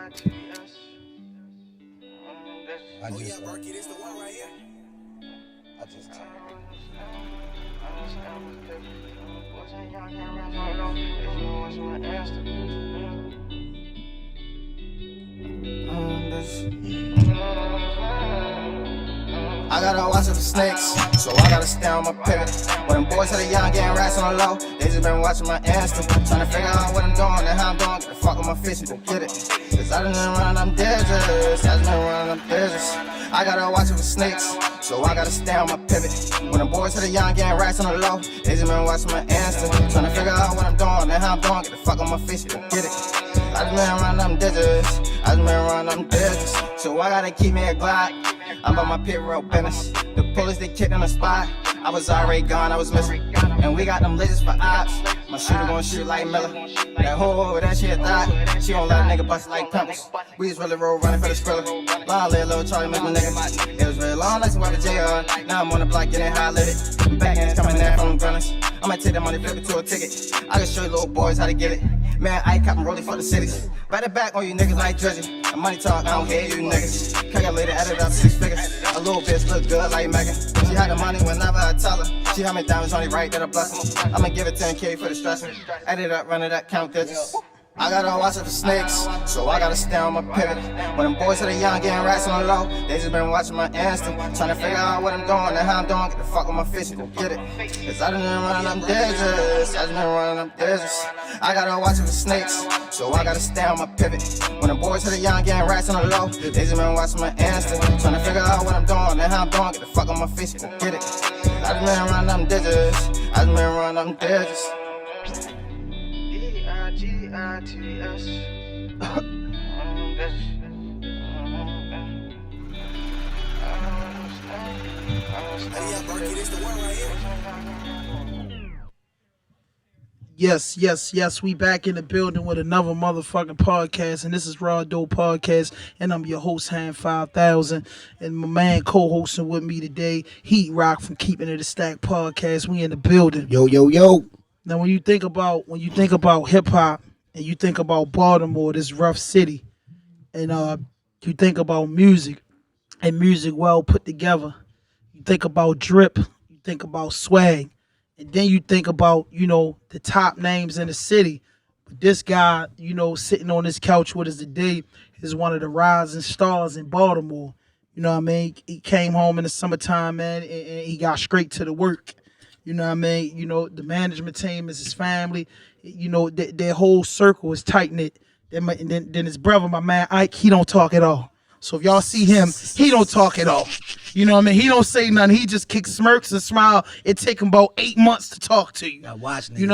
Oh yeah, Berkey, this the one right here. I just I gotta watch out for snakes, so I gotta stay on my pivot. When them boys to the young getting rats on the low, they just been watching my Insta, trying to figure out what I'm doing and how I'm doing. Get the fuck with my fish, don't get it. Cause I done been running them digits, I just been running them digits. I gotta watch out for snakes, so I gotta stay on my pivot. When them boys to the young getting rats on the low, they just been watching my Insta, trying to figure out what I'm doing and how I'm doing. Get the fuck with my fish, don't get it. I just been running them digits, I just been running them digits. So I gotta keep me a Glock. I'm on my pit road business. The police they kicked on the spot. I was already gone, I was missing. And we got them lizards for ops. My shooter gon' shoot like Miller. That hoe over there, she a thot. She gon' let a nigga bust like pimples. We just really roll running for the skriller. Long live little Charlie, make my nigga. It was really long, like some weapon JR. Now I'm on the block, getting high lit. Back ends coming there from them gunners. I'ma take that money, flip it to a ticket. I can show you little boys how to get it. Man, I ain't copping rolling for the cities. Right it back on you niggas like Dredgy. The money talk, I don't hear you niggas. Calculator, added up 6 figures. A little bitch look good like Megan. She had the money whenever I tell her. She had me diamonds only right, that a blessing. I'ma give it 10K for the stressing. Add it up, run it up, count digits. I gotta watch out for snakes, so I gotta stay on my pivot. When them boys to the young getting rats on the low, they just been watching my Insta, trying to figure out what I'm doing and how I'm doing. Get the fuck with my fish, don't get it. Cause I done been running them digits, I just been running them digits. I gotta watch out for snakes, so I gotta stay on my pivot. When them boys to the young getting rats on the low, they just been watching my Insta, trying to figure out what I'm doing and how I'm doing. Get the fuck with my fish, don't get it. I just been running them digits, I just been running them digits. G-I-T-S. Yes, we back in the building with another motherfucking podcast, and this is RAWDOPE Podcast, and I'm your host, Hand 5000, and my man co-hosting with me today, Heat Rock from Keeping It a Stack Podcast. We in the building. Yo. Now, when you think about hip hop, and you think about Baltimore, this rough city, and you think about music, and music well put together, you think about drip, you think about swag, and then you think about, the top names in the city. But this guy, sitting on this couch with us today is one of the rising stars in Baltimore. You know what I mean? He came home in the summertime, man, and he got straight to the work. You know what I mean? The management team is his family. Their whole circle is tight-knit. Then his brother, my man Ike, he don't talk at all. So if y'all see him, he don't talk at all. You know what I mean? He don't say nothing. He just kicks smirks and smile. It take him about 8 months to talk to you. You know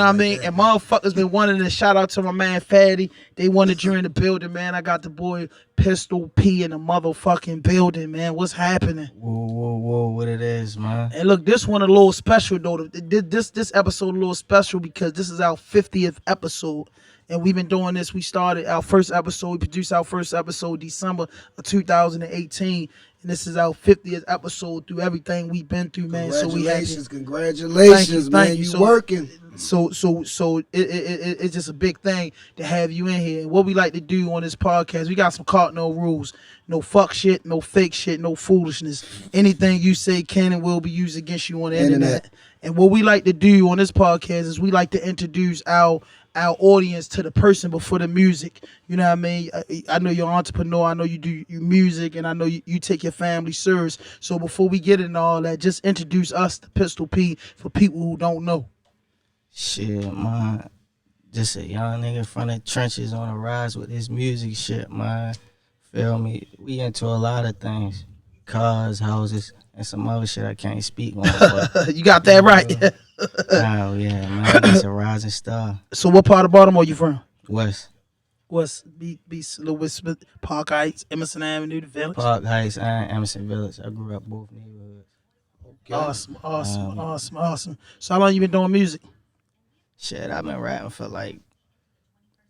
what I mean? And motherfuckers been wanting to shout out to my man Fatty. They wanted you in the building, man. I got the boy Pistol P in the motherfucking building, man. What's happening? Whoa, what it is, man. And look, this one a little special, though. This episode a little special because this is our 50th episode. And we've been doing this. We started our first episode. We produced our first episode December of 2018. And this is our 50th episode through everything we've been through, man. Congratulations, man. You working. So it's just a big thing to have you in here. And what we like to do on this podcast, we got some cardinal rules. No fuck shit, no fake shit, no foolishness. Anything you say can and will be used against you on the internet. And what we like to do on this podcast is we like to introduce our audience to the person before the music. You know what I mean? I know you're an entrepreneur. I know you do your music, and I know you take your family serious. So before we get into all that, just introduce us to Pistol P for people who don't know. Shit, man. Just a young nigga from the trenches on the rise with this music shit, man. Feel me? We into a lot of things. Cars, houses, and some other shit I can't speak on. But, you got that right. oh, yeah, man. It's a rising star. So what part of Baltimore you from? West. Louis Smith, Park Heights, Emerson Avenue, the Village? Park Heights and Emerson Village. I grew up both neighborhoods. Okay. Awesome. So how long you been doing music? Shit, I've been rapping for like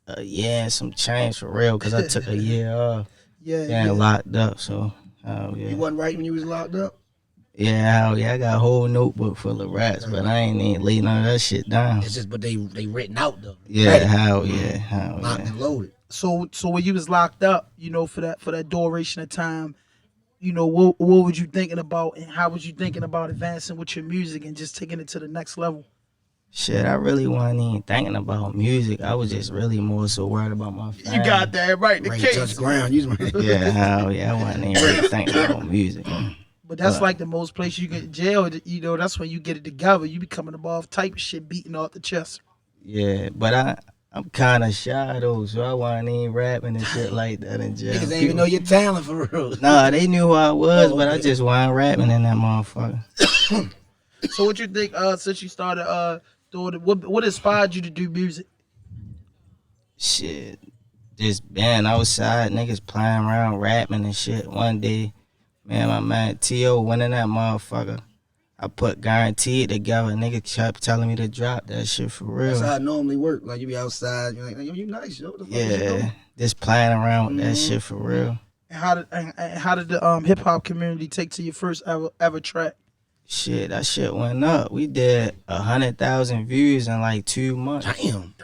a year and some change for real, because I took a year off. Yeah. Locked up, so, yeah. You wasn't writing when you was locked up? Yeah, I got a whole notebook full of raps, but I ain't even lay none of that shit down. It's just, but they written out though. Yeah, right. How, yeah. Locked and loaded. So when you was locked up, you know, for that duration of time, you know, what was you thinking about, and how was you thinking about advancing with your music and just taking it to the next level? Shit, I really wasn't even thinking about music. I was just really more so worried about my family. You got that right. The Ready to touch case. ground. You just Yeah, hell yeah. I wasn't even really thinking about music. But that's like the most place you get in jail. You know, that's when you get it together. You be coming above type of shit beating off the chest. Yeah, but I'm kind of shy though, so I wasn't even rapping and shit like that in jail. niggas ain't even know your talent for real. Nah, they knew who I was, Oh, but I okay. just wasn't rapping in that motherfucker. So what you think? Since you started doing it, what inspired you to do music? Shit, just being outside, niggas playing around rapping and shit. One day, man, my man T.O. went in that motherfucker. I put Guaranteed together. Nigga kept telling me to drop that shit for real. That's how it normally work. Like you be outside, you're like, yo, you nice, yo. What the fuck is you Yeah, doing? just playing around with that shit for real. And how did the hip hop community take to your first ever track? Shit, that shit went up. We did 100,000 views in like 2 months. Damn.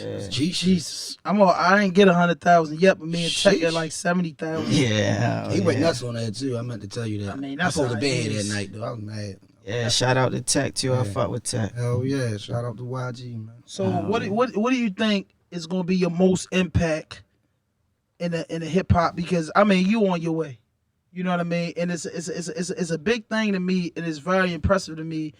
Yeah. Jesus, I didn't get 100,000 yet, but me and Tech got Sheesh. like 70,000. Yeah, He went yeah. nuts on that too. I meant to tell you that. I mean, I that's supposed to how be it here is. that night though. I was mad. Yeah, shout out to Tech too. I Yeah. fuck with Tech. Hell yeah! Shout out to YG, man. So what do you think is going to be your most impact in the hip hop? Because I mean, you on your way. You know what I mean? And it's a big thing to me, and it's very impressive to me,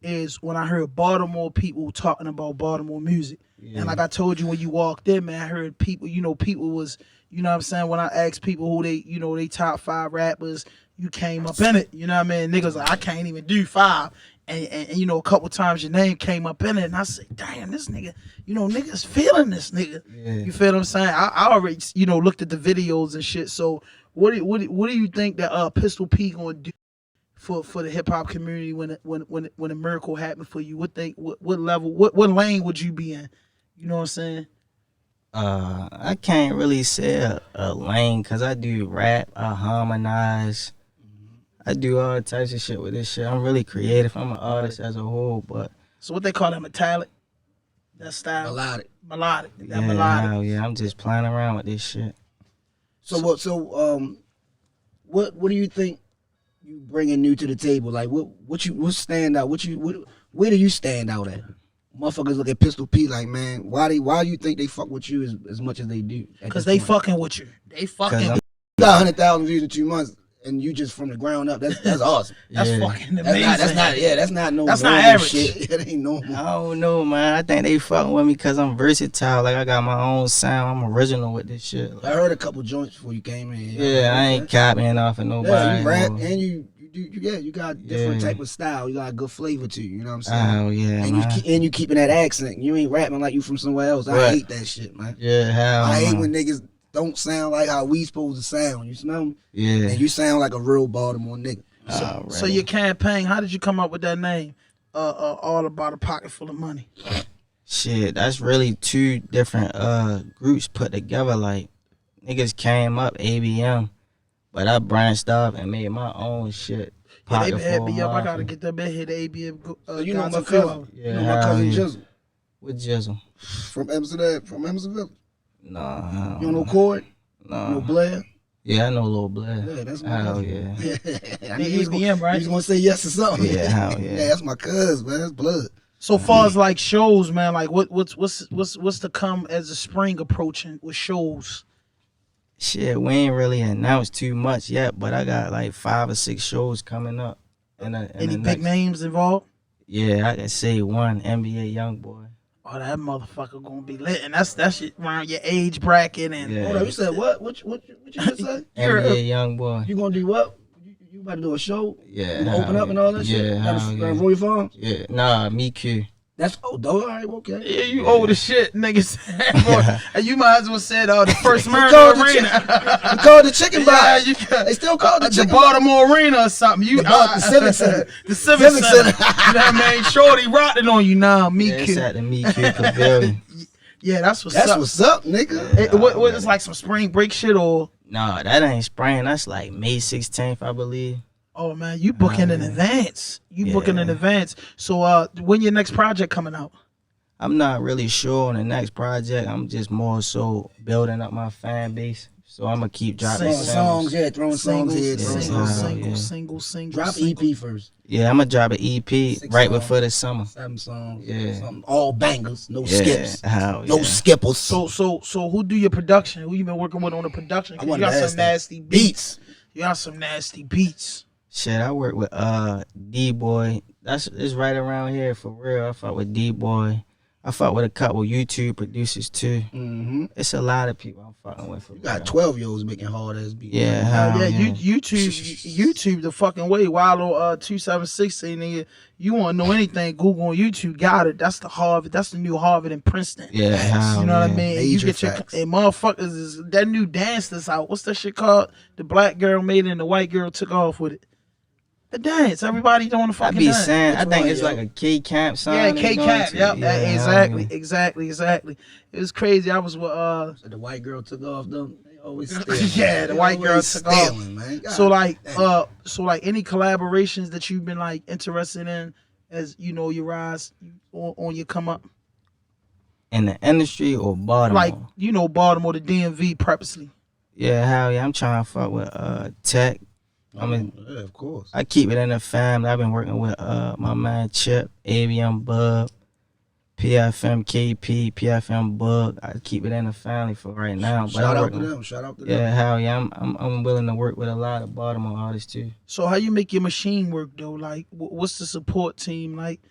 is when I heard Baltimore people talking about Baltimore music. Yeah. And like I told you when you walked in, man, I heard people, people was, you know what I'm saying, when I asked people who they top 5 rappers, you came up in it. You know what I mean? Niggas like, I can't even do 5. And you know, a couple times your name came up in it, and I said, damn, this nigga, niggas feeling this nigga. Yeah. You feel what I'm saying? I already, looked at the videos and shit. So what do you think that Pistol P gonna do for the hip hop community when a miracle happened for you? What level, what lane would you be in? You know what I'm saying? I can't really say a lane, cause I do rap, I harmonize, I do all types of shit with this shit. I'm really creative. I'm an artist as a whole, but So what they call that, metallic? That style? Melodic. That yeah, melodic. hell yeah, I'm just playing around with this shit. So what? What do you think you bringing new to the table? Like what stand out? Where do you stand out at? Motherfuckers look at Pistol P like, man, why do you think they fuck with you as much as they do? Because they fucking with you. They fucking. I'm- You got 100,000 views in 2 months, and you just from the ground up. That's awesome. That's Yeah. fucking amazing. That's not no. That's not normal average. Shit. It ain't normal. I don't know, man. I think they fucking with me because I'm versatile. Like, I got my own sound. I'm original with this shit. I heard a couple joints before you came in. Yeah, I ain't copying off of nobody. Yeah, you rap or- and you got different Yeah. type of style. You got a good flavor to you. You know what I'm saying? Oh, yeah, and man. you keeping that accent. You ain't rapping like you from somewhere else. I Right. hate that shit, man. Yeah, hell I hate no. when niggas don't sound like how we supposed to sound. You smell me? Yeah. And you sound like a real Baltimore nigga. So your campaign, how did you come up with that name? All about a pocket full of money. Shit, that's really 2 different groups put together. Like, niggas came up ABM, but I branched off and made my own shit. Yeah, they Pocket been hit full me up. I mafia. gotta get that bit hit ABM. So you know guys my and feel cousin. of it. Yeah, You know my cousin hell yeah. Jizzle With Jizzle. from Amsterdam, from Emerson Village. Nah, You don't know Cord? You know Nah. Blair? Yeah, I know Lil Blair. Yeah, that's my Hell cousin. yeah. I They knew you was ABM, right? You was gonna say yes or something. Yeah, hell yeah. Yeah, that's my cousin, man. That's blood. So far as like shows, man, like what's to come as the spring approaching with shows? Shit, we ain't really announced too much yet, but I got like 5 or 6 shows coming up. Any big names involved? Yeah, I can say one, NBA Youngboy. Oh, that motherfucker gonna be lit, and that's shit around your age bracket and Yeah. Hold on, you said what? What you just say? NBA Youngboy. You gonna do what? You about to do a show? Yeah. You open hell up and all that yeah. shit? Yeah, hell At yeah. Roy Farms? Yeah, nah, me Q. That's dope. All right, okay. yeah, you old as shit, niggas. And you might as well said the first Mariner called the Arena. We called the chicken Yeah, box. you They still call it the the chicken box. Baltimore Arena or something. You The Civic Center. The Civic Civic Center. Center. You know what I mean? Shorty rotting on you now, me Yeah, it's kid. at the Me Q Pavilion. Yeah, that's what's That's up. what's up, nigga. What it's like some spring break shit or? Nah, that ain't spring. That's like May 16th, I believe. Oh man, you booking in advance. You booking in Yeah. advance. So when your next project coming out? I'm not really sure on the next project. I'm just more so building up my fan base. So I'm gonna keep dropping Singles. Songs, singles. yeah, throwing songs here, Singles, throwing Yeah, singles, yeah. singles. Drop singles. EP first. Yeah, I'm gonna drop an EP 6 right songs, before the summer. 7 songs, Yeah. something, all bangers, no Yeah, skips, hell no yeah. skipples. So who do your production? Who you been working with on the production? 'Cause I you wanted got to some ask that. nasty beats. You got some nasty beats. Shit, I work with D-Boy. It's right around here for real. I fuck with D-Boy. I fuck with a couple YouTube producers too. Mm-hmm. It's a lot of people I'm fucking with for You real. got 12-year-olds making hard ass beats. Yeah, Hell hell yeah, yeah. YouTube the fucking way. Wallow 276 nigga. You want to know anything? Google on YouTube. Got it. That's the Harvard. That's the new Harvard in Princeton. Yeah, hell You know what I yeah. mean? And you Major get your facts. and motherfuckers is that new dance that's out. What's that shit called? The black girl made it and the white girl took off with it. The dance. Everybody doing the I fucking be dance. saying, I Which think one, it's yo? like a K Camp song. Yeah, they K going Camp. to. Yep. Yeah, hell Exactly. It was crazy. I was with So the white girl took off them. They always stealing. Yeah, the They white girl always took off. stealing, man. God so like damn. any collaborations that you've been like interested in as you know your rise on your come up, In the industry or Baltimore? like you know Baltimore, the DMV purposely. Yeah, hell yeah. I'm trying to fuck with Tech. I mean, yeah, of course. I keep it in the family. I've been working with my man Chip, ABM Bub, PFM KP, PFM Bug. I keep it in the family for right now. But Shout I'm out to working. them. Shout out to Yeah, them. hell yeah. I'm willing to work with a lot of Baltimore artists too. So how you make your machine work though? Like what's the support team like?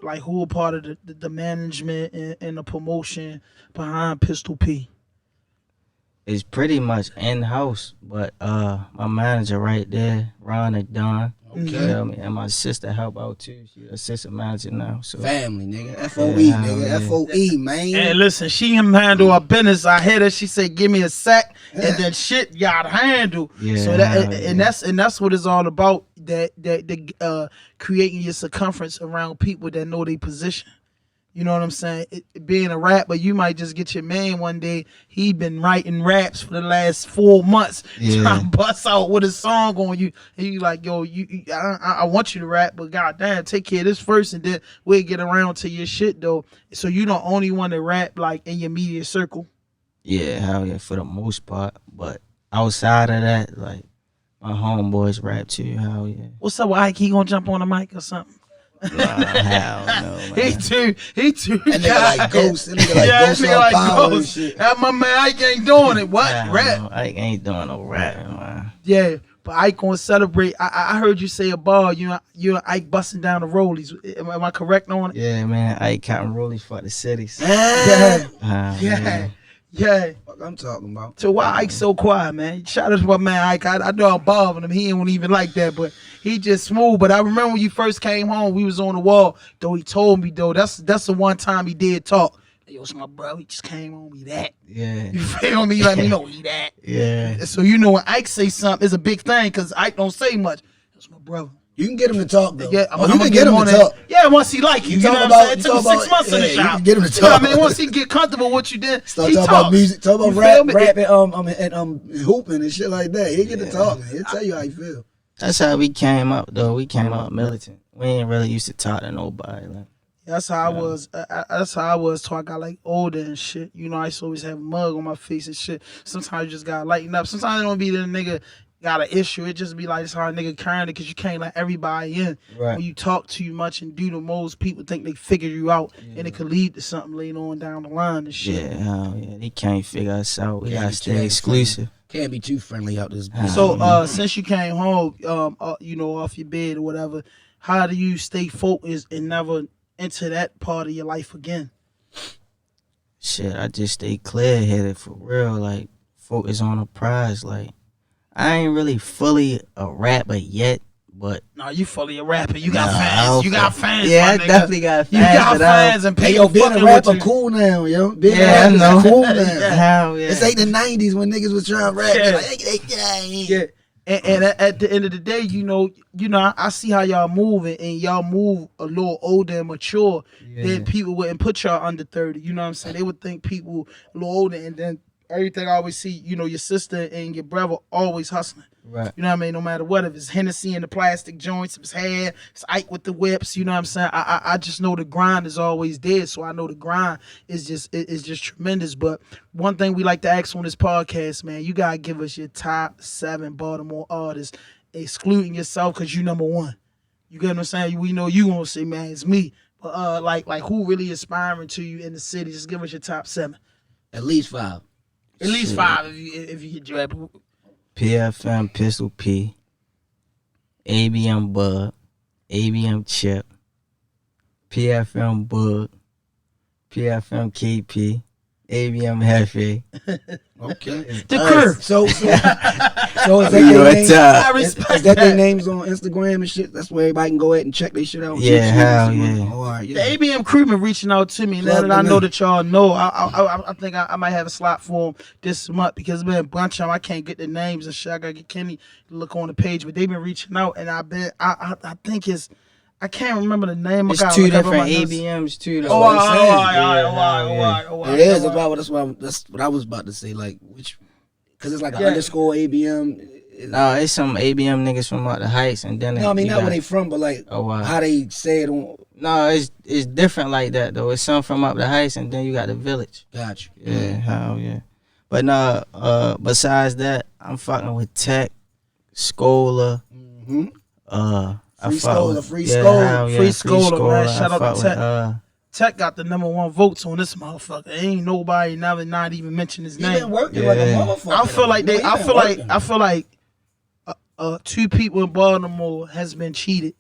Like who are part of the management and the promotion behind Pistol P? It's pretty much in house, but my manager right there, Ron and Don. Okay. Feel me? And my sister help out too. She's assistant manager now. So Family, nigga. FOE, Yeah, nigga. yeah. FOE, man. And listen, she can handle her business. I heard her. She said, "Give me a sack," and then shit got handled. Yeah, So that yeah. and that's what it's all about. That creating your circumference around people that know their position. You know what I'm saying? Being a rapper, you might just get your man one day. He been writing raps for the last 4 months, Yeah. trying to bust out with a song on you, and you like, yo, I want you to rap, but goddamn, take care of this first, and then we'll get around to your shit though. So you don't only want to rap like in your media circle. yeah, hell yeah, for the most part. But outside of that, like my homeboys rap too. Hell yeah. What's up with Ike? He gonna jump on the mic or something? Nah, hell no, He man. too. That nigga like Ghost. That nigga like Yeah, Ghost that nigga on like power and Ghost. shit. That my man Ike ain't doing it. What? Hell Rap? no, I ain't doing no rapping, man. Yeah, but Ike gonna celebrate. I heard you say a bar. You and Ike busting down the rollies. Am I correct on it? Yeah, man. I ain't cotton rollies for the cities. Yeah, Yeah. yeah. Fuck I'm talking about. So why Ike so quiet, man? Shout out to my man Ike. I know I'm bothering him. He ain't even like that, but he just smooth. But I remember when you first came home, we was on the wall. Though he told me though, that's the one time he did talk. Yo, it's my bro. He just came home. He that. Yeah. You feel me? He let me know he that. Yeah. So you know when Ike say something, it's a big thing because Ike don't say much. That's my brother. You can get him to talk though. Yeah, You can get him to on talk. that. Yeah, once he like you, you know talk what about- I'm saying? It you took him talk 6 months in the about- yeah, you shop. can get him to You know what I talk. mean? Once he get comfortable with you, then Start he talking talks. about music, talk about You feel rap, me? and hooping and shit like that. He'll get to talking. He'll tell you how you feel. That's how we came up, though. We came up militant. We ain't really used to talk to nobody. Like, That's how I was. That's how I was till I got like older and shit. You know, I used to always have a mug on my face and shit. Sometimes you just gotta lighten up. Sometimes it don't be the nigga got an issue. It just be like it's how a nigga carrying it because you can't let everybody in. Right. When you talk too much and do the most, people think they figure you out and it could lead to something later on down the line and shit. yeah, hell yeah. They can't figure us out. We Yeah, gotta you stay can't exclusive. Can't be too friendly out this. So since you came home, you know, off your bed or whatever, how do you stay focused and never enter that part of your life again? Shit, I just stay clear headed for real. Like, focus on the prize. Like, I ain't really fully a rapper yet, but No, you fully a rapper. You got Nah, I fans. don't You got fuck- fans. Yeah, my I nigga. definitely got fans. You got but I fans and Hey, people yo, being a fucking rapper with you. cool now, yo. Being Yeah, a I rapper know. is cool now. Yeah. Hell yeah. This ain't the 90s when niggas was trying to rap. Yeah. Like, yeah. Yeah. And at the end of the day, you know, I see how y'all moving, and y'all move a little older and mature. Yeah. Then people wouldn't put y'all under 30. You know what I'm saying? They would think people a little older, and then everything I always see, you know, your sister and your brother always hustling. Right. You know what I mean? No matter what, if it's Hennessy in the plastic joints, if it's hair, it's Ike with the whips. You know what I'm saying? I just know the grind is always there, so I know the grind is just tremendous. But one thing we like to ask on this podcast, man, you gotta give us your top 7 Baltimore artists, excluding yourself, cause you number 1. You get what I'm saying? We know you gonna say, man, it's me. But like who really inspiring to you in the city? Just give us your top 7. At least 5. At least 5 if you get your PFM Pistol P, ABM Bug, ABM Chip, PFM Bug, PFM KP, ABM Hefe. Okay. The crew. So is that Is that their names on Instagram and shit? That's where everybody can go ahead and check their shit out. Yeah, hell yeah. All right, yeah. The ABM crew been reaching out to me. Now that I know that y'all know, I think I might have a slot for them this month because there's been a bunch of them. I can't get the names and shit. I gotta get Kenny to look on the page, but they've been reaching out, and I think it's. I can't remember the name. It's 2 different ABMs too. Oh, all right. It is. That's what I was about to say. Like, because it's like an underscore ABM. No, it's some ABM niggas from out the Heights, and then no, I mean not where they from, but like how they say it on. No, it's different like that though. It's some from up the Heights, and then you got the Village. Gotcha. Yeah, hell yeah. But no, besides that, I'm fucking with Tech, Scholar, Free Scholar, man. Shout out to Tech. Tech got the #1 votes on this motherfucker. Ain't nobody never not even mention his name. He been working like a motherfucker. I feel like 2 people in Baltimore has been cheated,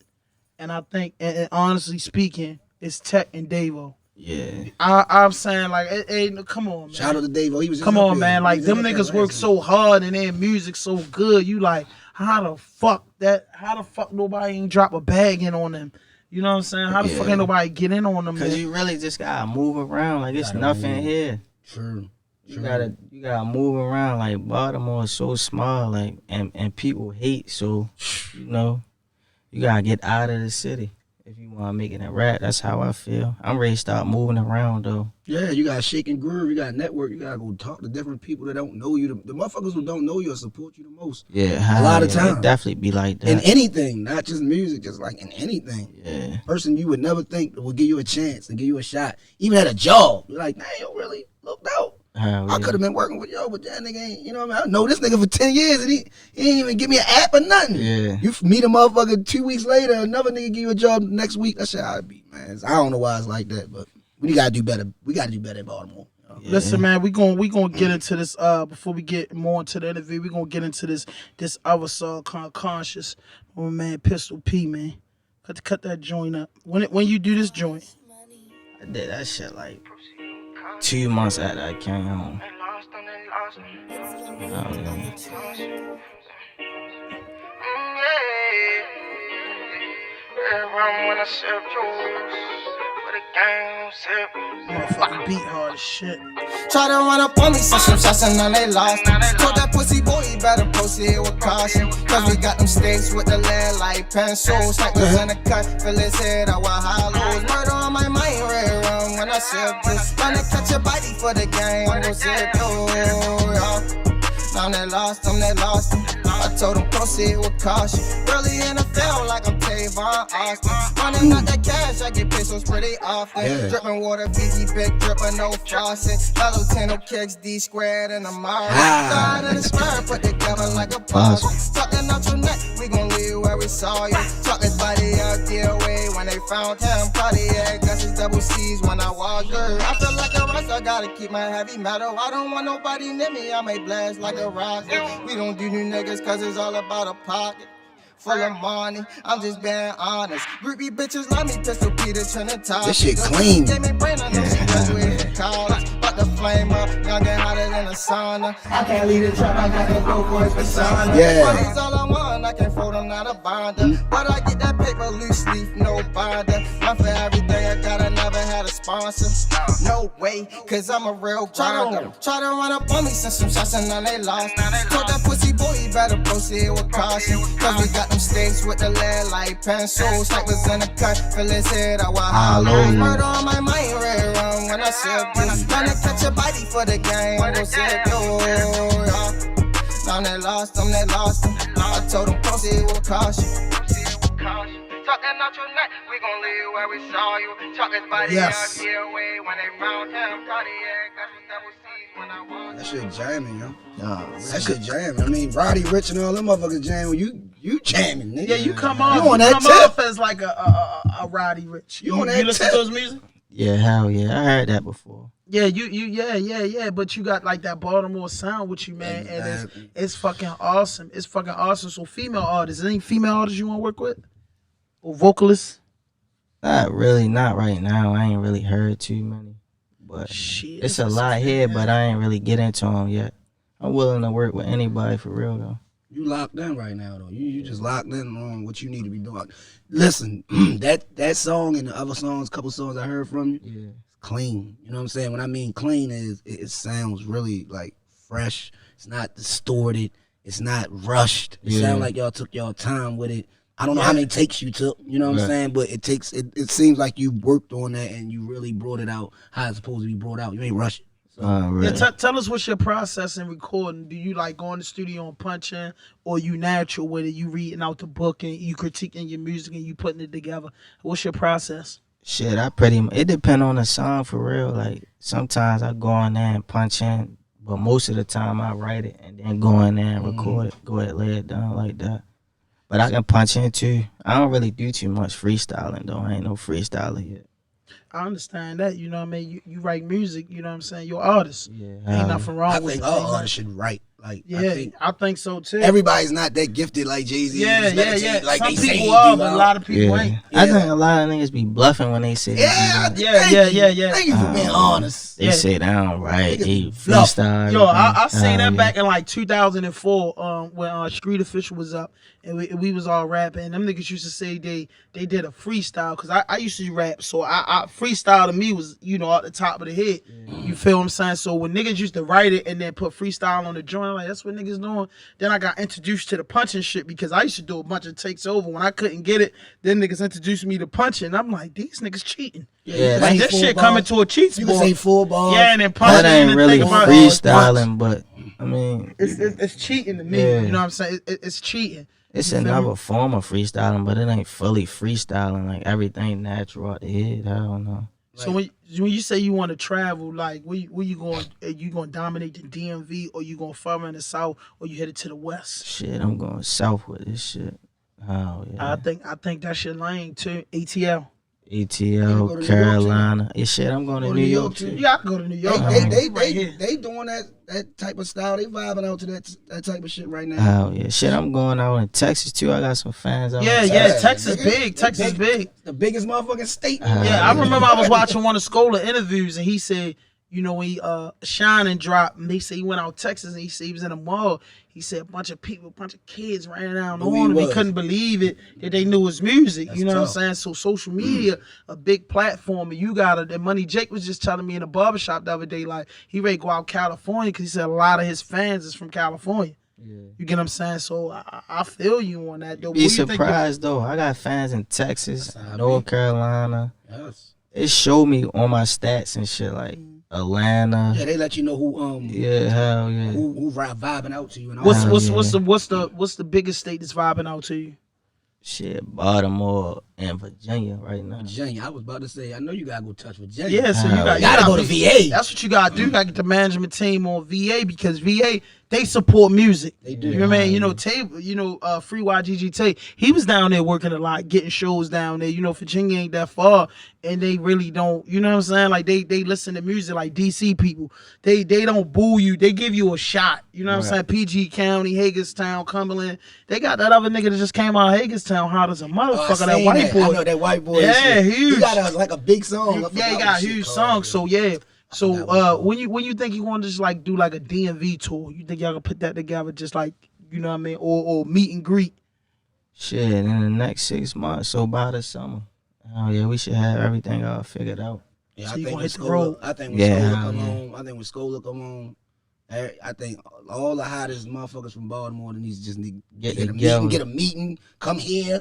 and I think, and honestly speaking, it's Tech and Davo. Yeah, I'm saying like, hey, come on, man. Shout out to Davo. He was. Come on, man. Like them niggas work so hard and their music so good. You like, how the fuck nobody ain't drop a bag in on them? You know what I'm saying? How the fuck ain't nobody get in on them? Because you really just gotta move around. Like it's nothing here. True. You gotta move around. Like Baltimore is so small. Like and people hate. So you know, you gotta get out of the city if you want to make it a rap. That's how I feel. I'm ready to start moving around though. Yeah, you gotta shake and groove. You gotta network. You gotta go talk to different people that don't know you. The motherfuckers who don't know you will support you the most. Yeah, a lot of times. It definitely be like that. In anything, not just music, just like in anything. Yeah. Person you would never think would give you a chance and give you a shot. Even at a job, you're like, man, you really looked out. I could have been working with yo, but that nigga ain't, you know what I mean? I know this nigga for 10 years and he ain't even give me an app or nothing. Yeah. You meet a motherfucker 2 weeks later, another nigga give you a job next week. That's how it be, man. I don't know why it's like that, but we gotta do better. We gotta do better in Baltimore. You know? Yeah. Listen, man, we gonna get into this before we get more into the interview. We gonna get into this other song called Conscious. Oh man, Pistol P, man. Cut that joint up. When you do this joint. I did that shit like 2 months after I came home. Motherfucking beat hard as shit. Try to run up on me, so some shots and now they lost them. Told that pussy boy he better proceed with caution. Cause we got them stakes with the lead like pencils. Like was in the cut, fill his head out with hollows. Murder on my mind, red rum when I sip this. Tryna catch a body for the game, no zip, Now they lost them. I told them proceed with caution. Early in the field like I'm Tavon Austin. Running out that cash, I get pistols pretty often. Dripping water, BG big dripping, no faucet. Fellow 10 kicks, D squared and a Mara. Side of the square, put together like a puzzle. Talking out your neck, we gon' leave where we saw you. Talk his body out the way when they found him. Cardiac, that's his double C's when I walked her. I feel like a rush, I gotta keep my heavy metal. I don't want nobody near me, I may blast like a rocket. We don't do new niggas cause it's all about a pocket full of money. I'm just being honest. Groupie bitches love me, Pistol Peter Trinidad. This shit clean. Gave me brain, I know she graduated from college. About to flame up, young and hotter than a sauna. I can't leave the trap, I gotta go for his persona. Money's all I want, I can't fold them, not a bonder. But I get that paper loose leaf, no binder. Not for everything, I gotta never had a sponsor. No way, cause I'm a real grinder. Try to run up on me, send some shots and now they lost. Told that pussy boy, you better proceed with caution. Cause we got them sticks with the lead like pencils. Snipers in the cut, fill his head, I want hollow. Murder on my mind, red rum when I sip this. Tryna catch a body for the game, we'll sip you. Now they lost them, I told them proceed with caution. Talking out your neck, we gon' leave where we saw you. Talk his body out here away when they found him. Cardiac, that's what double C's when I walk. That shit jamming, yo. That shit jamming. I mean, Roddy Ricch and all them motherfuckers jamming. You jamming, nigga. Yeah, you come off. You on that tip? Off as like a Roddy Ricch. You on that You listen tip? to his music? Yeah, hell yeah. I heard that before. Yeah, yeah. But you got like that Baltimore sound with you, man, and it's fucking awesome. It's fucking awesome. So female artists, any female artists you want to work with, or vocalists? Not really, not right now. I ain't really heard too many, but Shit, it's a lot here. But I ain't really get into them yet. I'm willing to work with anybody for real though. You locked in right now though. You just locked in on what you need to be doing. Listen, that song and the other songs, couple songs I heard from you, Yeah. clean. You know what I'm saying? When I mean clean is it sounds really like fresh. It's not distorted. It's not rushed. It sounds like y'all took y'all time with it. I don't know how many takes you took, you know what I'm saying? But it seems like you worked on that and you really brought it out how it's supposed to be brought out. You ain't rushing. Really. Yeah, tell us what's your process in recording. Do you like go in the studio and punch in, or you natural with it? You reading out the book and you critiquing your music and you putting it together. What's your process? Shit, it depend on the song for real. Like sometimes I go in there and punch in, but most of the time I write it and then go in there and record it, go ahead lay it down like that. But I can punch in too. I don't really do too much freestyling though. I ain't no freestyler yet. I understand that, you know what I mean? You write music, you know what I'm saying? You're an artist. Yeah, Ain't nothing wrong I with think it. all artists should write. Like, Yeah, I think so too. everybody's not that gifted like Jay-Z. Yeah. Like Some they say people are, but a you lot of people Yeah. ain't. I think a lot of niggas be bluffing when they say Yeah, Yeah. Thank you for being honest. they say they don't write, they Niggas fluff. freestyle. Yo, I seen that yeah. back in like 2004 when Street Official was up and we was all rapping. And them niggas used to say they did a freestyle because I used to rap. So I freestyle to me was, you know, at the top of the head. You feel what I'm saying? So when niggas used to write it and then put freestyle on the joint, like that's what niggas doing. Then I got introduced to the punching shit because I used to do a bunch of takes over. When I couldn't get it, then niggas introduced me to punching. I'm like, these niggas cheating. Yeah, Like Say this full shit bars. coming to a cheat You sport. can say full bars. Yeah, and then punching. That ain't and really think about freestyling, but I mean, It's cheating to me. Yeah. You know what I'm saying? It's cheating. it's You feel another me? form of freestyling, but it ain't fully freestyling. Like everything natural out the head. I don't know. So when you say you want to travel, like where you going? Are you going to dominate the DMV, or you going further in the south, or you headed to the west? Shit, I'm going south with this shit. Oh yeah. I think that's your lane too. ATL. go to New ATL, York, Carolina. Yeah, shit, I'm going to Go New York too. too. You got to go to New York. They doing that type of style. They vibing out to that type of shit right now. Oh yeah, shit, I'm going out in Texas too. I got some fans out. Yeah, in yeah. Texas. Texas nigga. big. Texas big. The biggest motherfucking state. Yeah, I remember I was watching one of Scholar interviews and he said, you know, when he Shining dropped and they say he went out Texas and he said he was in a mall. He said a bunch of people, a bunch of kids ran down Who he on him. He was. couldn't believe it that they knew his music. That's You know tough. what I'm saying? So social media, a big platform, and you got it. And Money Jake was just telling me in a barbershop the other day, like he ready to go out California because he said a lot of his fans is from California. Yeah. You get what I'm saying? So I feel you on that though. Be What do you think surprised though. I got fans in Texas, That's how I North Carolina. Yes. It showed me on my stats and shit like Atlanta. Yeah, they let you know who Yeah, hell yeah. who vibing out to you. And all What's that. what's the biggest state that's vibing out to you? Shit, Baltimore and Virginia right now. Virginia? I was about to say, I know you gotta go touch Virginia. Yeah, so you got gotta go to VA. That's what you gotta do. You gotta get the management team on VA because VA they support music. They do. You know what I mean? You know, Free YGG Tay, he was down there working a lot, getting shows down there. You know, Virginia ain't that far, and they really don't. You know what I'm saying? Like they listen to music like DC people. They don't boo you. They give you a shot. You know what I'm saying? PG County, Hagerstown, Cumberland. They got that other nigga that just came out of Hagerstown, hot as a motherfucker. That white boy. I know that white boy. Yeah, shit. huge. He got like a big song. I Yeah, he forgot got what a shit huge called, song. yeah. So yeah. So forgot what when you think you want to just like do like a DMV tour, you think y'all gonna put that together just like, you know what I mean, or meet and greet? Shit, in the next 6 months, so by the summer. Oh yeah, we should have everything all figured out. Yeah, So I you think gonna when hit the road. I think when Yeah, Scola come yeah. home, I think when Scola come home, I think all the hottest motherfuckers from Baltimore needs just need Get get a together. meeting, get a meeting, come here,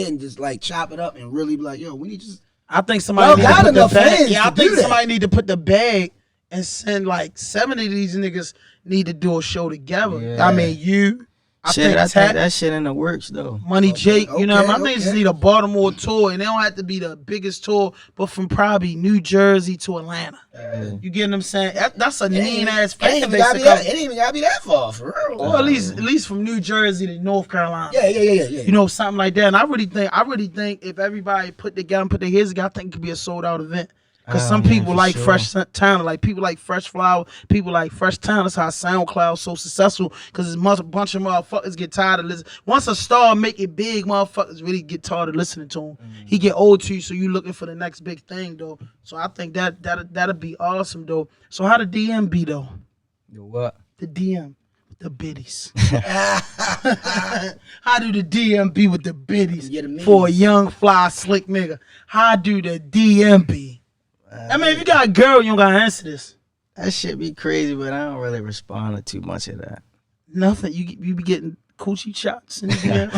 and just like chop it up and really be like, yo, we need to just. I think somebody Y'all need to got put the enough bag. fans Yeah, I to do think that. somebody need to put the bag and send like 70 of these niggas need to do a show together. Yeah. I mean, you. I Shit, think I think Tat, that shit in the works though. Money Okay, Jake, you know, my okay, niggas just okay. need a Baltimore tour, and they don't have to be the biggest tour, but from probably New Jersey to Atlanta. You get what I'm saying? That's a mean ass It fan ain't even base gotta to be cover. that. It ain't even gotta be that far for real. Or at least from New Jersey to North Carolina. Yeah. You know, something like that. And I really think if everybody put together and put their heads together, I think it could be a sold out event. Because some Yeah, people for like sure. fresh talent, like people like Fresh Flower, people like Fresh Talent. That's how SoundCloud's so successful. Because a bunch of motherfuckers get tired of listening. Once a star make it big, motherfuckers really get tired of listening to him. He get old to you, so you looking for the next big thing though. So I think that'll be awesome though. So how the DM be though? The what? The DM. The biddies. How do the DM be with the biddies Get 'em for a means. young, fly, slick nigga? How do the DM be? I mean, if you got a girl, you don't gotta answer this. That shit be crazy, but I don't really respond to too much of that. Nothing. You be getting coochie shots in the DM.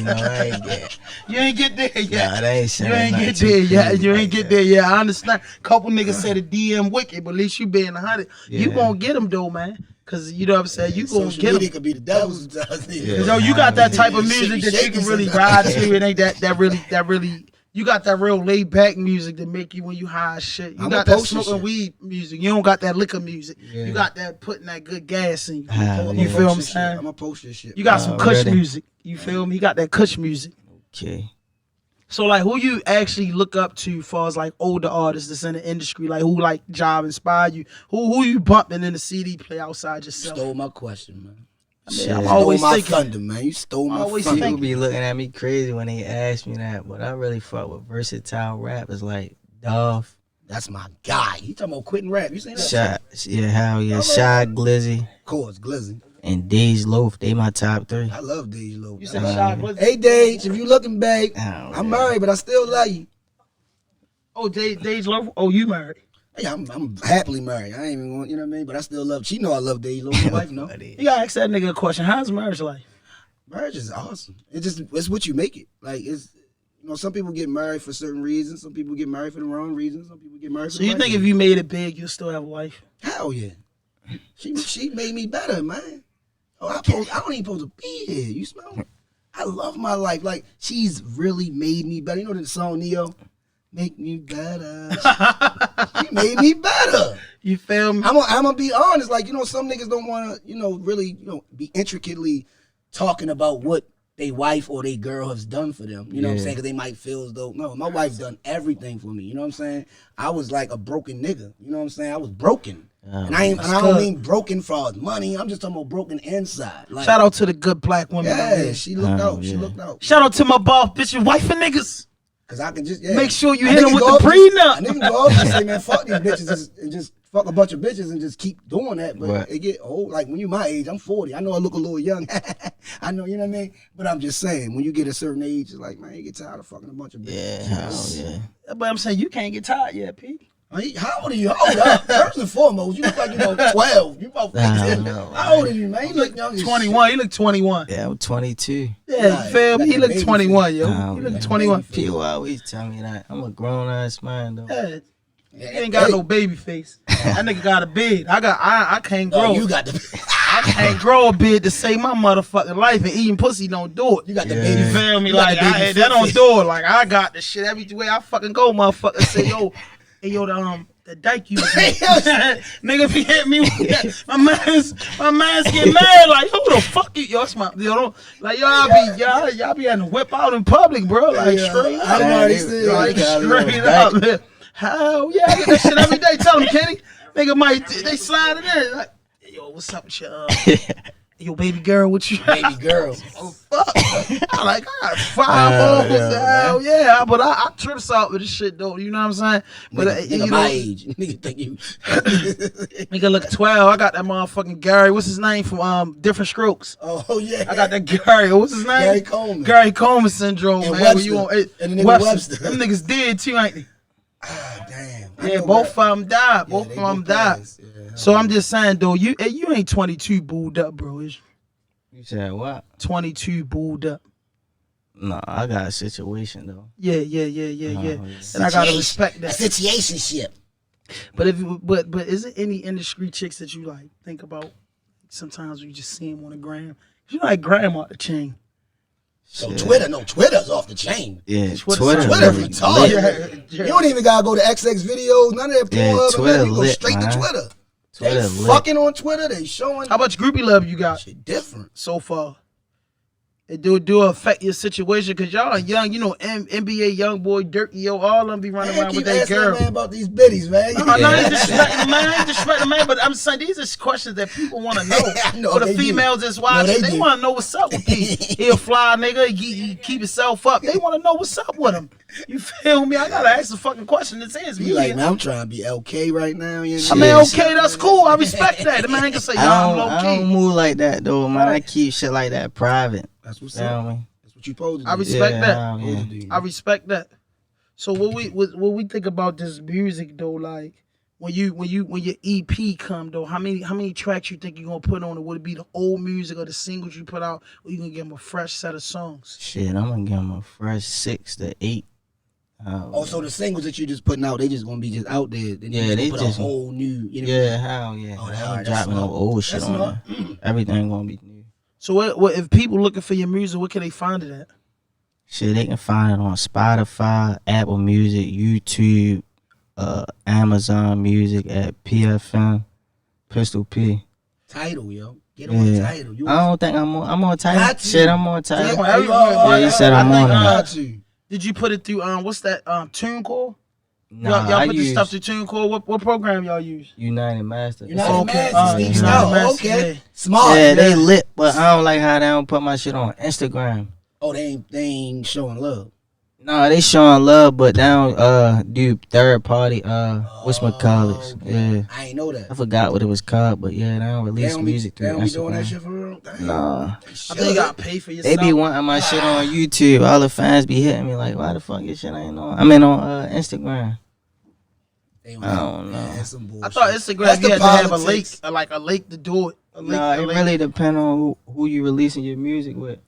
No, I ain't get. You ain't get there yet. Nah, they ain't saying You ain't nothing get too there yet. crazy You like ain't get that. there yet. I understand. Couple niggas said the DM wicked, but at least you being 100. You Yeah. gonna get them though, man. Cause you know what I'm saying. You gonna Social get media them. could be the devil sometimes. Yeah. Cause yo, you got that type of Shit be music that you shaking can really sometimes. ride to. It ain't that really. You got that real laid back music that make you when you high as shit. You I'ma got that post your smoking shit. weed music. You don't got that liquor music. Yeah. You got that putting that good gas in you. Hell You yeah. feel what I'm saying? I'm gonna post this shit. You got some Kush Already. music. You feel me? You got that Kush music. Okay. So like, who you actually look up to, as far as like older artists that's in the industry, like who like job inspire you? Who you bumping in the CD play outside yourself? Stole my question, man. Shit. I'm Stole always my thinking. thunder, man. You stole my Always thunder. People be looking at me crazy when they ask me that, but I really fuck with versatile rappers like Dolph, That's my guy. You talking about quitting rap? You seen that? Shy, yeah, hell yeah, Shy Glizzy, Of course, Glizzy. and Dej Loaf. They my top three. I love Dej Loaf. You said Shy Glizzy? Hey, Dej, if you looking back, Oh, I'm yeah. married, but I still love you. Oh, Dej Loaf. Oh, you married? Hey, I'm happily married. I ain't even want, you know what I mean? But I still love. She know I love Dej Loaf. My wife know. You gotta ask that nigga a question. How's marriage life? Marriage is awesome. It's what you make it. Like some people get married for certain reasons. Some people get married for the wrong reasons. Some people get married. So for you the right think if you made it big, you'll still have a wife? Hell yeah. She made me better, man. Oh, I don't even supposed to be here. You smell me? I love my life. Like, she's really made me better. You know the song Neo? Make me better. She made me better. You feel me? I'm gonna be honest. Like, some niggas don't want to, really, be intricately talking about what they wife or they girl has done for them. You know what I'm Yeah. saying? Because they might feel as though, no, my wife done everything for me. You know what I'm saying? I was like a broken nigga. You know what I'm saying? I was broken. And I don't mean broken for money. I'm just talking about broken inside. Like, Shout out to the good black women. out yeah, here. she looked Oh, out. She yeah. looked out. Shout out to my boss, bitch, and wife and niggas. Cause I can just Make sure you A hit nigga them with go the up prenup. A nigga go up and say, man, fuck these bitches and just fuck a bunch of bitches and just keep doing that. But Right. it get old. Like when you my age, I'm 40. I know I look a little young. I know, you know what I mean? But I'm just saying, when you get a certain age, it's like, man, you get tired of fucking a bunch of bitches. Yeah, hell yeah. But I'm saying you can't get tired yet, P. How old are you? Hold up. First and foremost, you look like 12. You about 15. know, How old are you, man? You look young as 21. You look 21. Yeah, I'm 22. Yeah, you Right. feel me? Got He that look baby 21, yo. Oh, He look yeah. 21. People always tell me that. I'm a grown ass man though. Yeah, shit. he ain't got no baby face. That nigga got a beard. I can't grow. No, you got the I can't grow a beard to save my motherfucking life, and eating pussy don't do it. you got the Yeah. baby. You feel me? You got Like the baby that foot don't face. do it. Like I got the shit every way I fucking go, motherfucker. Say yo, hey yo, the dyke you, nigga be hitting me with that. My man's get mad. Like who the fuck you? Yo, that's my don't like y'all be having to whip out in public, bro. Like Yeah, straight I up, already said, like they got me on straight back. up. Man. Hell yeah, I get that shit every day. Tell him, Kenny, nigga might they slide in there. Like, yo, what's up with your yo baby girl? What you? Baby girl. Oh, fuck. I like, I got 5 homes. Hell yeah. But I trips out with this shit, though. You know what I'm saying? But, Nigga my age. Nigga think you. nigga look 12. I got that motherfucking Gary. What's his name from Different Strokes? Oh, yeah. I got that Gary. What's his name? Gary Coleman. Gary Coleman syndrome, And man. Webster. When you And the nigga Webster. Them niggas dead, too, ain't they? Ah, damn. Yeah, both of them died. Both they of them both died. passed. Yeah, So I'm just saying though, you ain't 22 booed up, bro. It's You said what? 22 booed up. No, I got a situation though. Yeah. And I gotta respect that. situationship. But but is it any industry chicks that you like think about? Sometimes you just see them on the gram. You like gram out the chain. So Shit. Twitter's off the chain. Yeah, Twitter Twitter really retarded. lit. You don't even gotta go to XX videos, none of that Yeah, Pornhub. Twitter You go lit, straight man. to Twitter. Twitter They lit. fucking on Twitter. They showing How much groupie love you got shit different. so far? It do affect your situation because y'all are young, you know, NBA young boy, Dirk, yo, all of them be running Man, around keep with that asking girl. that man about these biddies, man. No, I ain't disrespecting man. I ain't disrespecting man, but I'm saying these are questions that people want to know. No, For the they do. females that's watching, they they do. want to know what's up with P. He a fly nigga. He keep himself up. They want to know what's up with him. You feel me? I gotta ask the fucking question. This is me. You like, man, I'm trying to be LK right now. You know? I mean, okay, that's cool. I respect that. The man can say, I "Nah, I'm don't, low I don't key." move like that though, man. I keep shit like that private. That's what's You know up. what I mean? That's what you supposed to do. I respect that. Yeah. I respect that. So what we think about this music though, like when your EP come though, how many tracks you think you gonna put on it? Would it be the old music or the singles you put out, or you gonna give them a fresh set of songs? Shit, I'm gonna give them a fresh 6 to 8. Oh, so the singles that you just putting out, they just gonna be just out there. Then Yeah, you they put just- a whole new. You know, Yeah, hell yeah. Oh, I that's ain't dropping no smart. old shit That's on smart. there. Everything gonna be new. So what if people looking for your music, what can they find it at? Shit, they can find it on Spotify, Apple Music, YouTube, Amazon Music at PFM, Pistol P. Title, yo. Get on Yeah. title. You I don't think I'm on title. Got to. Shit, I'm on title. Yeah, you said I'm on think, it. got to. Did you put it through what's that TuneCore? Nah, y'all I put this use stuff through TuneCore. What program y'all use? United Master. You're not Okay, okay. Steve United Stout. Master, Okay. yeah. Smart. Yeah, they lit, but I don't like how they don't put my shit on Instagram. Oh, they ain't showing love. No, they showing love, but they don't do third party whatchamacallits. Okay. Yeah. I ain't know that. I forgot what it was called, but yeah, they don't They release don't be, music they through don't be doing that Instagram. shit for real. Damn. Nah. I think you gotta pay for They yourself. be wanting my shit on YouTube. All the fans be hitting me like, why the fuck your shit ain't on? I mean on Instagram. They I don't know. That's some bullshit. I thought Instagram That's you the had to have a link, politics. like a link to do it. A link, Nah, a it link. really depend on who you releasing your music with.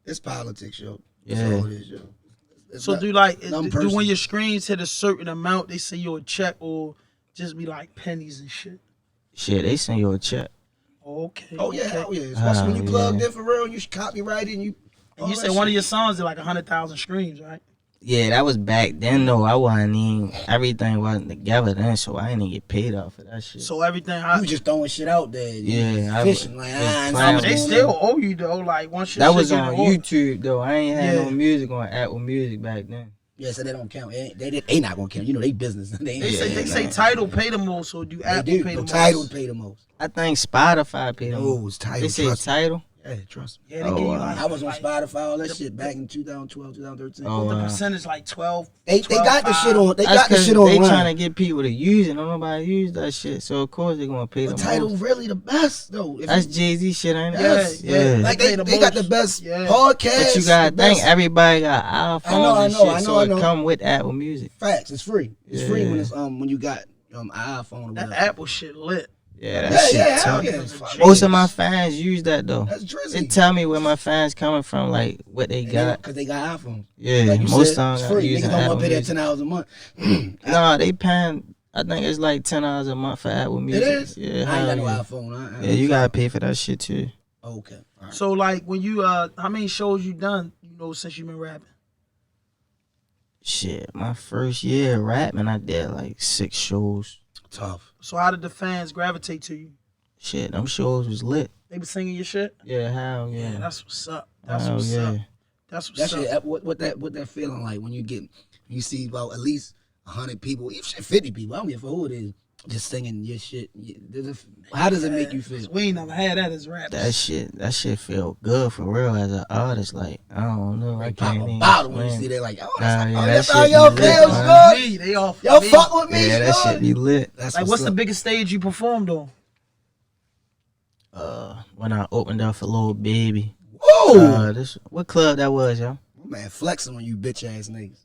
It's politics, yo. That's Yeah. all it is, yo. It's So not- do like nothing do when personal. your screens hit a certain amount, they send you a check or just be like pennies and shit. Shit, they send you a check. Okay. Oh yeah, okay. hell yeah. Especially when you Oh, plugged yeah. in for real, you should copyright it and you. And you said one of your songs did like 100,000 streams, right? Yeah, that was back then though. I wasn't even everything wasn't together then, so I didn't even get paid off of that shit. So everything. You just throwing shit out there. Yeah, I fishing was- like was I ain't playing but they with still owe you though. Like once your that shit was get on rewarded. YouTube though. I ain't had Yeah. no music on Apple Music back then. Yeah, so they don't count. They not gonna count. You know they business. They ain't. They say title pay the most, so do They Apple do. pay the No, most? title pay the most. I think Spotify paid them. No, it's title. They say Trust me. title. Yeah, trust me. Yeah, they give you wow. like I was on like, Spotify, all that shit back in 2012, 2013. Oh, the wow. percentage like 12. They got the shit on. They That's got the 'cause shit they online. trying to get people to use it. Don't nobody use that shit, so of course they gonna pay But the title most. really the best though. If That's you- Jay-Z shit, ain't it? Yes, yeah. Like They pay they the got the most. best Yeah. podcast. But you gotta the best think everybody got iPhones I know, and I shit, know, so I it know. come with Apple Music. facts. It's free. It's free when Yeah. it's when you got an iPhone or That whatever. Apple shit lit. Yeah, that Yeah, shit yeah, hell tough. yeah. That's Fuck. Most of my fans use that though. That's They Drizzy. tell me where my fans coming from, like what they got. Because they got iPhones. Yeah, Like you most said, songs it's I free. use Niggas don't Apple want to pay that Music. $10 a month. Nah, they paying. I think it's like $10 a month for Apple Music. is? Yeah, I ain't hell got no yeah. iPhone. Yeah, you gotta pay for that shit too. Okay. All right. So like when you how many shows you done? You know since you been rapping. Shit, my first year rapping, I did like 6 shows. Tough. So how did the fans gravitate to you? Shit, them shows was lit. They be singing your shit. Yeah, hell yeah. Yeah, that's what's up. That's Hell what's yeah. up. That's what's That up. shit. What that feeling like when you see about at least 100 people, even 50 people. I don't give a fuck who it is, just singing your shit. How does it make you feel? We ain't never had that as rappers. That shit feel good for real as an artist. Like, I don't know. I Pop can't a even bottle when you explain see it. they like, oh, Nah, yeah, that's that how shit y'all be lit, feels man. good. Me, they off. Y'all me. fuck with me. Yeah, that son. shit be lit. That's Like, what's the up. biggest stage you performed on? When I opened up for Lil Baby. Whoa, What club that was, yo? man, flexing on you bitch ass niggas.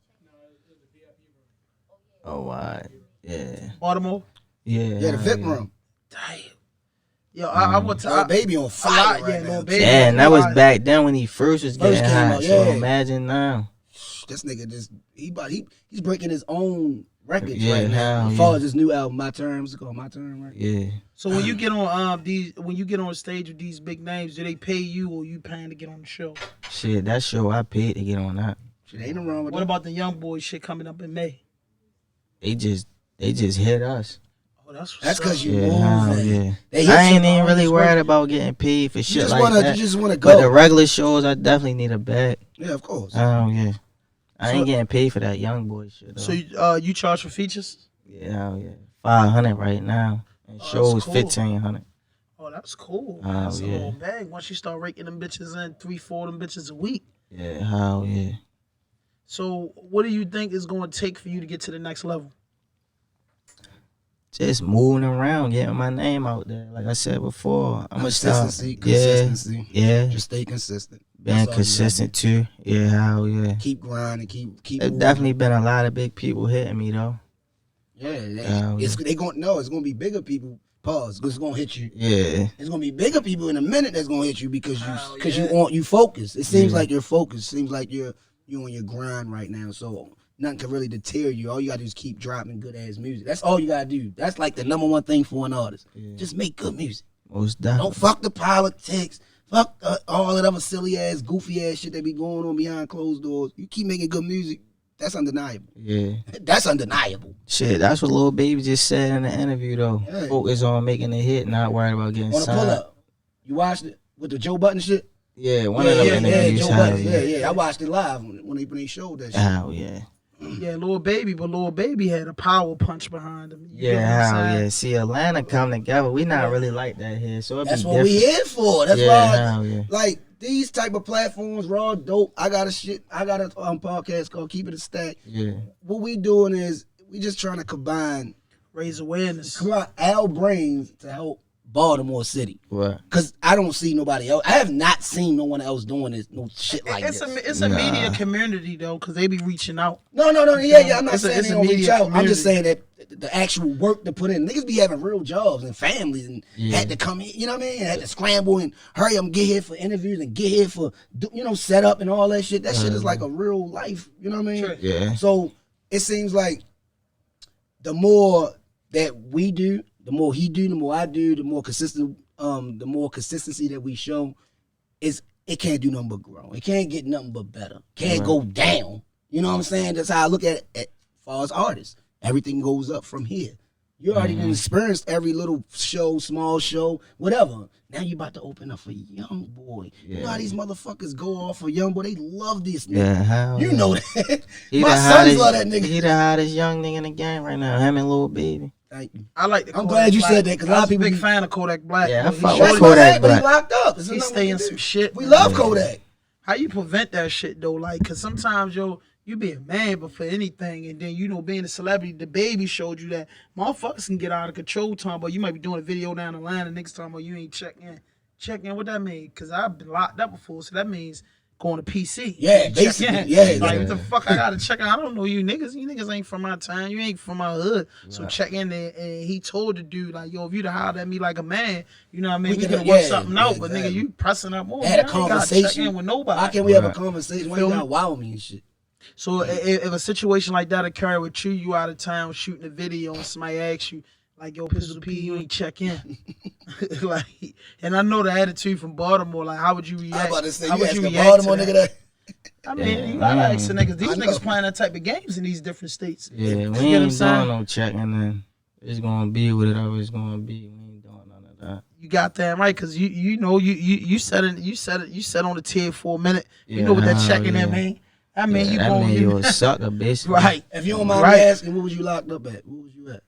Oh, Yeah. Baltimore. Yeah. Yeah, the VIP room. Damn. Yo, I went to. Lil Baby on fire right now. Lil Baby. Yeah, and that was back then when he first was First getting came hot. out, So yeah. imagine now. This nigga just he's breaking his own records Yeah, right now. hell As far as his new album, My Terms, it's called My Term, right? Yeah. So when you get on when you get on stage with these big names, do they pay you or you paying to get on the show? Shit, that show I paid to get on that. Shit ain't no wrong with What that. about the young boy shit coming up in May? They just hit us. Oh, that's Because you Yeah, moving. hell yeah. They hit I ain't you even on really this worried work. about getting paid for You shit just like wanna, that. you just wanna But the go. regular shows, I definitely need a bag. Yeah, of course. Oh yeah. I ain't So- getting paid for that young boy shit though. So you charge for features? Yeah, hell yeah. 500 right now. And Oh, shows that's cool. 1,500. Oh, that's cool. Oh, That's a yeah. little bag. Once you start raking them bitches in, 3-4 them bitches a week. Yeah, hell yeah. So what do you think is going to take for you to get to the next level? Just moving around, getting my name out there. Like I said before, I'm gonna start. Consistency. Yeah. Just stay consistent. Being That's all you consistent too. Yeah, hell yeah. Keep grinding. Keep. There's moving. definitely been a lot of big people hitting me though. Yeah, Oh, it's they gonna know it's gonna be bigger people. Pause. 'Cause it's gonna hit you. Yeah. It's gonna be bigger people in a minute that's gonna hit you because Hell yeah. you focus. It seems Yeah. like you're focused. Seems like you're on your grind right now. So nothing can really deter you. All you gotta do is keep dropping good ass music. That's all you gotta do. That's like the number one thing for an artist. Yeah. Just make good music. Most Don't definitely. fuck the politics. Fuck all that other silly ass, goofy ass shit that be going on behind closed doors. You keep making good music. That's undeniable. Yeah. That's undeniable. Shit, that's what Lil Baby just said in the interview though. Yeah. Focus on making a hit, not worried about getting On a pull signed. up, you watched it with the Joe Button shit. Yeah, one of them interviews. Joe hell Button. yeah. Yeah. I watched it live when they showed that shit. Hell yeah. Yeah, Lil Baby, but Lil Baby had a power punch behind him. You get what I'm Yeah, hell saying? yeah. See, Atlanta come together. We not really like that here, so it'd That's be what we different. here for. That's Yeah, why, hell yeah. like these type of platforms, raw dope. I got a podcast called Keep It a Stack. Yeah. What we doing is we just trying to combine Raise awareness. our brains to help Baltimore City. What? Cause I don't see nobody else. I have not seen no one else doing this, no shit like It's this. a media community though, because they be reaching out. No. Yeah. I'm not It's a- saying it's they a don't reach media out. I'm just community. saying that the actual work to put in. Niggas be having real jobs and families and Yeah. had to come in. You know what I mean? Had to scramble and hurry up and get here for interviews and get here for setup and all that shit. That shit is like a real life. You know what I mean? Sure. Yeah. So it seems like the more that we do, the more he do, the more I do, the more consistent, the more consistency that we show, it can't do nothing but grow. It can't get nothing but better. Can't go down. You know what I'm saying? That's how I look at it as far as artists. Everything goes up from here. You already done experienced every little show, small show, whatever. Now you about to open up for Young Boy. You know how these motherfuckers go off for Young Boy? They love this nigga. Yeah, hell You yeah. know that. He My the sons hottest, love that nigga. He the hottest young nigga in the game right now. Him and Lil Baby. Thank you. I like the I'm Kodak glad you Black. said that, 'cause a lot I of was people a big be- fan of Kodak Black. Yeah, I bro. fuck He with showed- Kodak but he Black. locked up. There's He nothing stay we in can some do. shit. We love Yeah. Kodak. How you prevent that shit though? Like, cause sometimes you be a man, but for anything, and then being a celebrity, the Baby showed you that motherfuckers can get out of control. Time, but you might be doing a video down the line, and next time, but you ain't check in. Check in. What that mean? Cause I've been locked up before, so that means going to PC. Yeah, Check basically, in. yeah. Like what the fuck? I gotta check in. I don't know you niggas. You niggas ain't from my town. You ain't from my hood. So check in there. And he told the dude like, yo, if you'd have hollered at me like a man, you know what I mean? We could have worked something out. But nigga, you pressing up more. Had a Man, I ain't gotta conversation. check in with nobody. How can we have a Right. conversation? Why Feel you me? gotta wow me and shit? So if a situation like that occurred with you out of town shooting a video and somebody asks you, like, yo, Pistol P, you ain't check in. Like, and I know the attitude from Baltimore, like, how would you react? I'm about to say, How you would asking react Baltimore to nigga that? I mean, Yeah. you gotta ask the niggas. These I know. niggas playing that type of games in these different states. Yeah, You we get what ain't I'm saying? doing no checking in. It's gonna be whatever it's gonna be. We ain't doing none of that. You got that right, cause you know you said on the tier for a minute. You Yeah, know what that hell checking yeah. in mean? I mean, Yeah, you that going mean you a sucker, basically. right? If you don't mind Right. me asking, what was you locked up at? What was you at?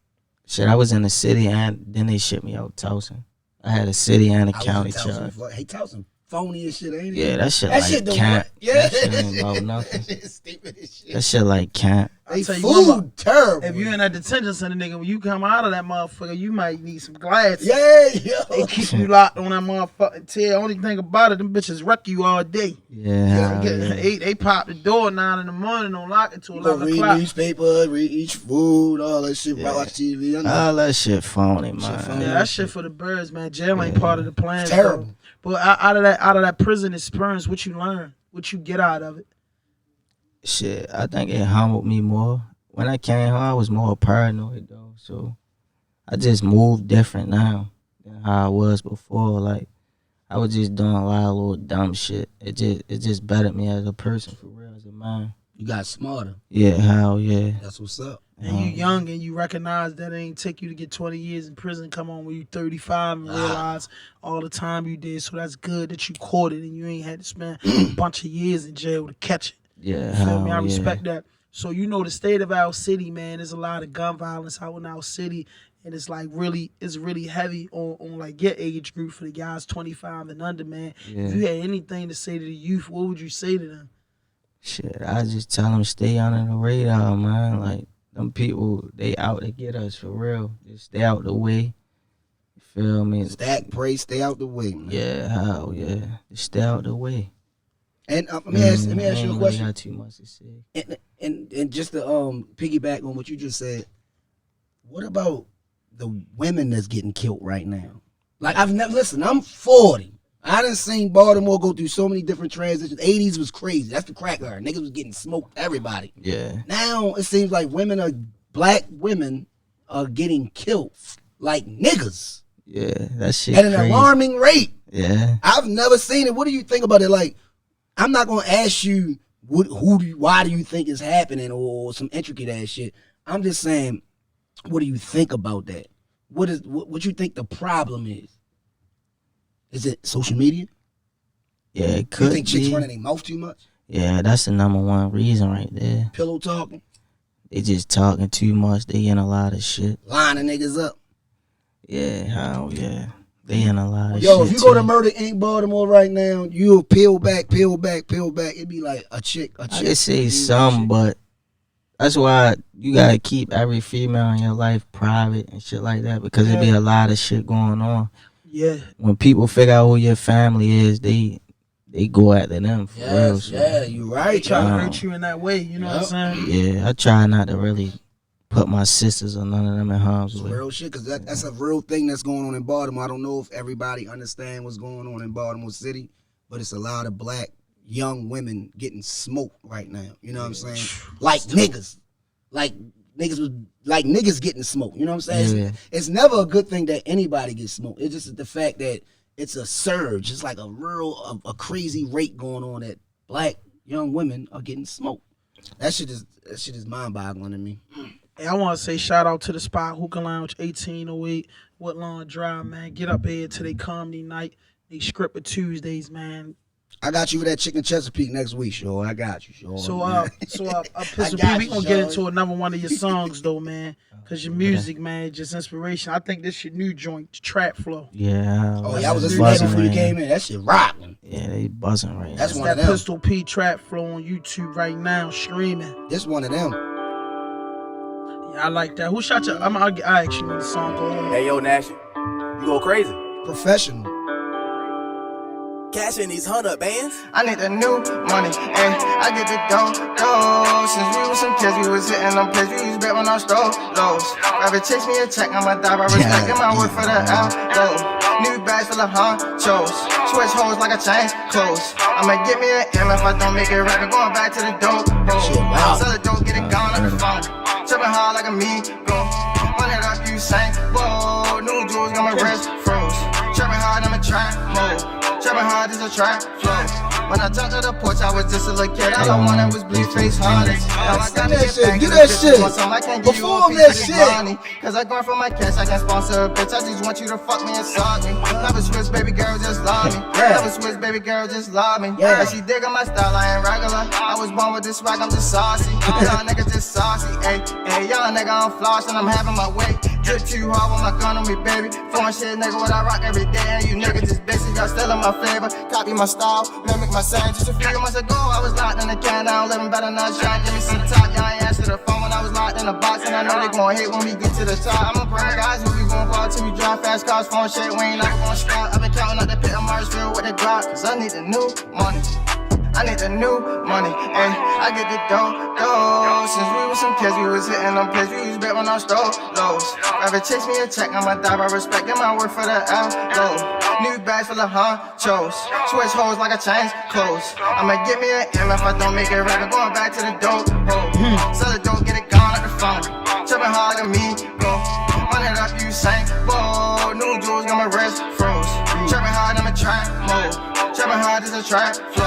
Shit, I was in the city and then they shipped me out Towson. I had a city and a I was county in Towson charge. for- Hey, Towson, phony as shit, ain't it? Yeah, that shit That like shit don't camp. work. Yeah. That shit ain't about nothing. That shit stupid as shit. That shit like camp. They tell you food what, terrible. If you in that detention center, nigga, when you come out of that motherfucker, you might need some glasses. Yeah, They yo. keep you locked on that motherfucking tail. Only thing about it, them bitches wreck you all day. Yeah, They pop the door 9 in the morning, don't lock it till You go 11 read o'clock. newspaper, eat food, all that shit, Yeah. watch TV. I know. all that shit phony, man. phony. Yeah, that shit for the birds, man. Jail ain't part of the plan. It's terrible. Bro. But out of that prison experience, what you learn, what you get out of it. Shit, I think it humbled me more. When I came home, I was more paranoid though, so I just moved different now than how I was before. Like I was just doing a lot of little dumb shit. It just bettered me as a person for real, as a man. You got smarter. Yeah, hell yeah. That's what's up. And you young and you recognize that it ain't take you to get 20 years in prison. Come on when you 35 and realize all the time you did. So that's good that you caught it and you ain't had to spend a bunch of years in jail to catch it. Yeah, You feel hell me? I yeah. respect that. So you know the state of our city, man. There's a lot of gun violence out in our city, and it's like it's really heavy on like your age group for the guys 25 and under, man. Yeah. If you had anything to say to the youth, what would you say to them? Shit, I just tell them stay under the radar, man. Like, them people, they out to get us for real. Just stay out the way. You feel me? Stack, pray, stay out the way, man. Yeah, hell yeah. Just stay out the way. And let me ask you a Really question. got too much to say. And just to piggyback on what you just said, what about the women that's getting killed right now? Like I've never listen. I'm 40. I done seen Baltimore go through so many different transitions. 80s was crazy. That's the crack era. Niggas was getting smoked. Everybody. Yeah. Now it seems like black women are getting killed like niggas Yeah, that shit at an crazy. alarming rate. Yeah. I've never seen it. What do you think about it? Like, I'm not gonna ask you why do you think it's happening or some intricate ass shit. I'm just saying, what do you think about that? What you think the problem is? Is it social media? Yeah, it You could think chicks be. running their mouth too much? Yeah, that's the number one reason right there. Pillow talking, They just talking too much. They in a lot of shit. lining niggas up. Yeah, hell yeah. They in a lot of shit. Yo, if you go to too. Murder Inc. Baltimore right now, you'll peel back. It'd be like a chick. I could say some, but that's why you gotta keep every female in your life private and shit like that, because there be a lot of shit going on. Yeah. When people figure out who your family is, they go after them for real. Yes, So, yeah, you They right. try to Wow. hurt you in that way, you know what I'm saying? yeah, I try not to really put my sisters or none of them in harm's It's way. real shit, because that's a real thing that's going on in Baltimore. I don't know if everybody understand what's going on in Baltimore City, but it's a lot of black young women getting smoked right now. You know what I'm saying? Like niggas. Like niggas getting smoked. You know what I'm saying? Yeah. It's never a good thing that anybody gets smoked. It's just the fact that it's a surge. It's like a crazy rate going on that black young women are getting smoked. That shit is mind-boggling to me. Hey, I want to say shout out to the spot, Hookah Lounge 1808, Woodlawn Drive, man. Get up here to their comedy night. They script Tuesdays, man. I got you for that chicken Chesapeake next week, sure. I got you, sure. So, Pistol P, got we you, gonna get Sean. into another one of your songs though, man. Cause your music, man, just inspiration. I think this your new joint, Trap Flow. Yeah. Oh, y'all was That's listening to that buzzing before you right came now. in. That shit rocking. Yeah, they buzzing right That's now. one of That them. Pistol P Trap Flow on YouTube right now, streaming. This one of them. Yeah, I like that. Who shot your? I actually know the song. Go on. Hey yo, Nash, you go crazy. Professional. Cash in these 100 bands. I need the new money, and I get the dough. Since we was some kids, we was hitting them plays. We was back when I stole lows. Rather chase me a check, I'ma die by respect. In my work for the go. New bags full of honchos. Switch hoes like a change clothes. I'ma get me an M if I don't make it right. I'm going back to the dope. wow. Sell the dope, get it gone on the phone. Tripping hard like a me, go. Run it up, you sank. Whoa, new jewels got my wrist froze. Tripping hard, I'm a trap mode. Trapping hard is a trap flow. When I talked to the porch, I was just a little kid. All I wanted was blue face harness. Now I gotta get back. Do that shit. I can't give you a Perform piece that of this shit. money. Cause I gone from my cash, I can sponsor a bitch. I just want you to fuck me and suck me. Never switch, baby girl, just love me. Never switch, baby girl, just love me. Yeah. And she digging my style, I ain't regular. I was born with this swag, I'm just saucy. Y'all niggas just saucy. Ayy, y'all nigga, I'm flossing, I'm having my way. Drip too hard with my gun on me, baby. Foreign shit, nigga, what I rock every day. And you niggas just bitches, y'all still in my favor. Copy my style, mimic my sound. Just a few months ago, I was locked in the can. Now I'm living better, now trying to give me some top. Y'all ain't answer the phone when I was locked in the box. And I know they gon' hate when we get to the top. I'ma bring guys when we gon' fall till we drive fast cars. Phone shit, we ain't never gon' stop. I've been counting up the pit of Marsville with the drop. Cause I need the new money. I need the new money, ayy. I get the dough. Since we was some kids, we was hitting them plays. We was bet when I stole lows. Rather chase me a check, I'ma die by respect. Get my work for the L, low. New bags full of honchos. Switch hoes like I change clothes. I'ma get me an M if I don't make it right. I'm going back to the dope, sell the dope, get it gone at the phone. Tripping hard at me, go. Run it up, you sing, whoa. New jewels, got my wrist froze. Tripping hard, I'm a trap mode. Tripping hard is a trap flow.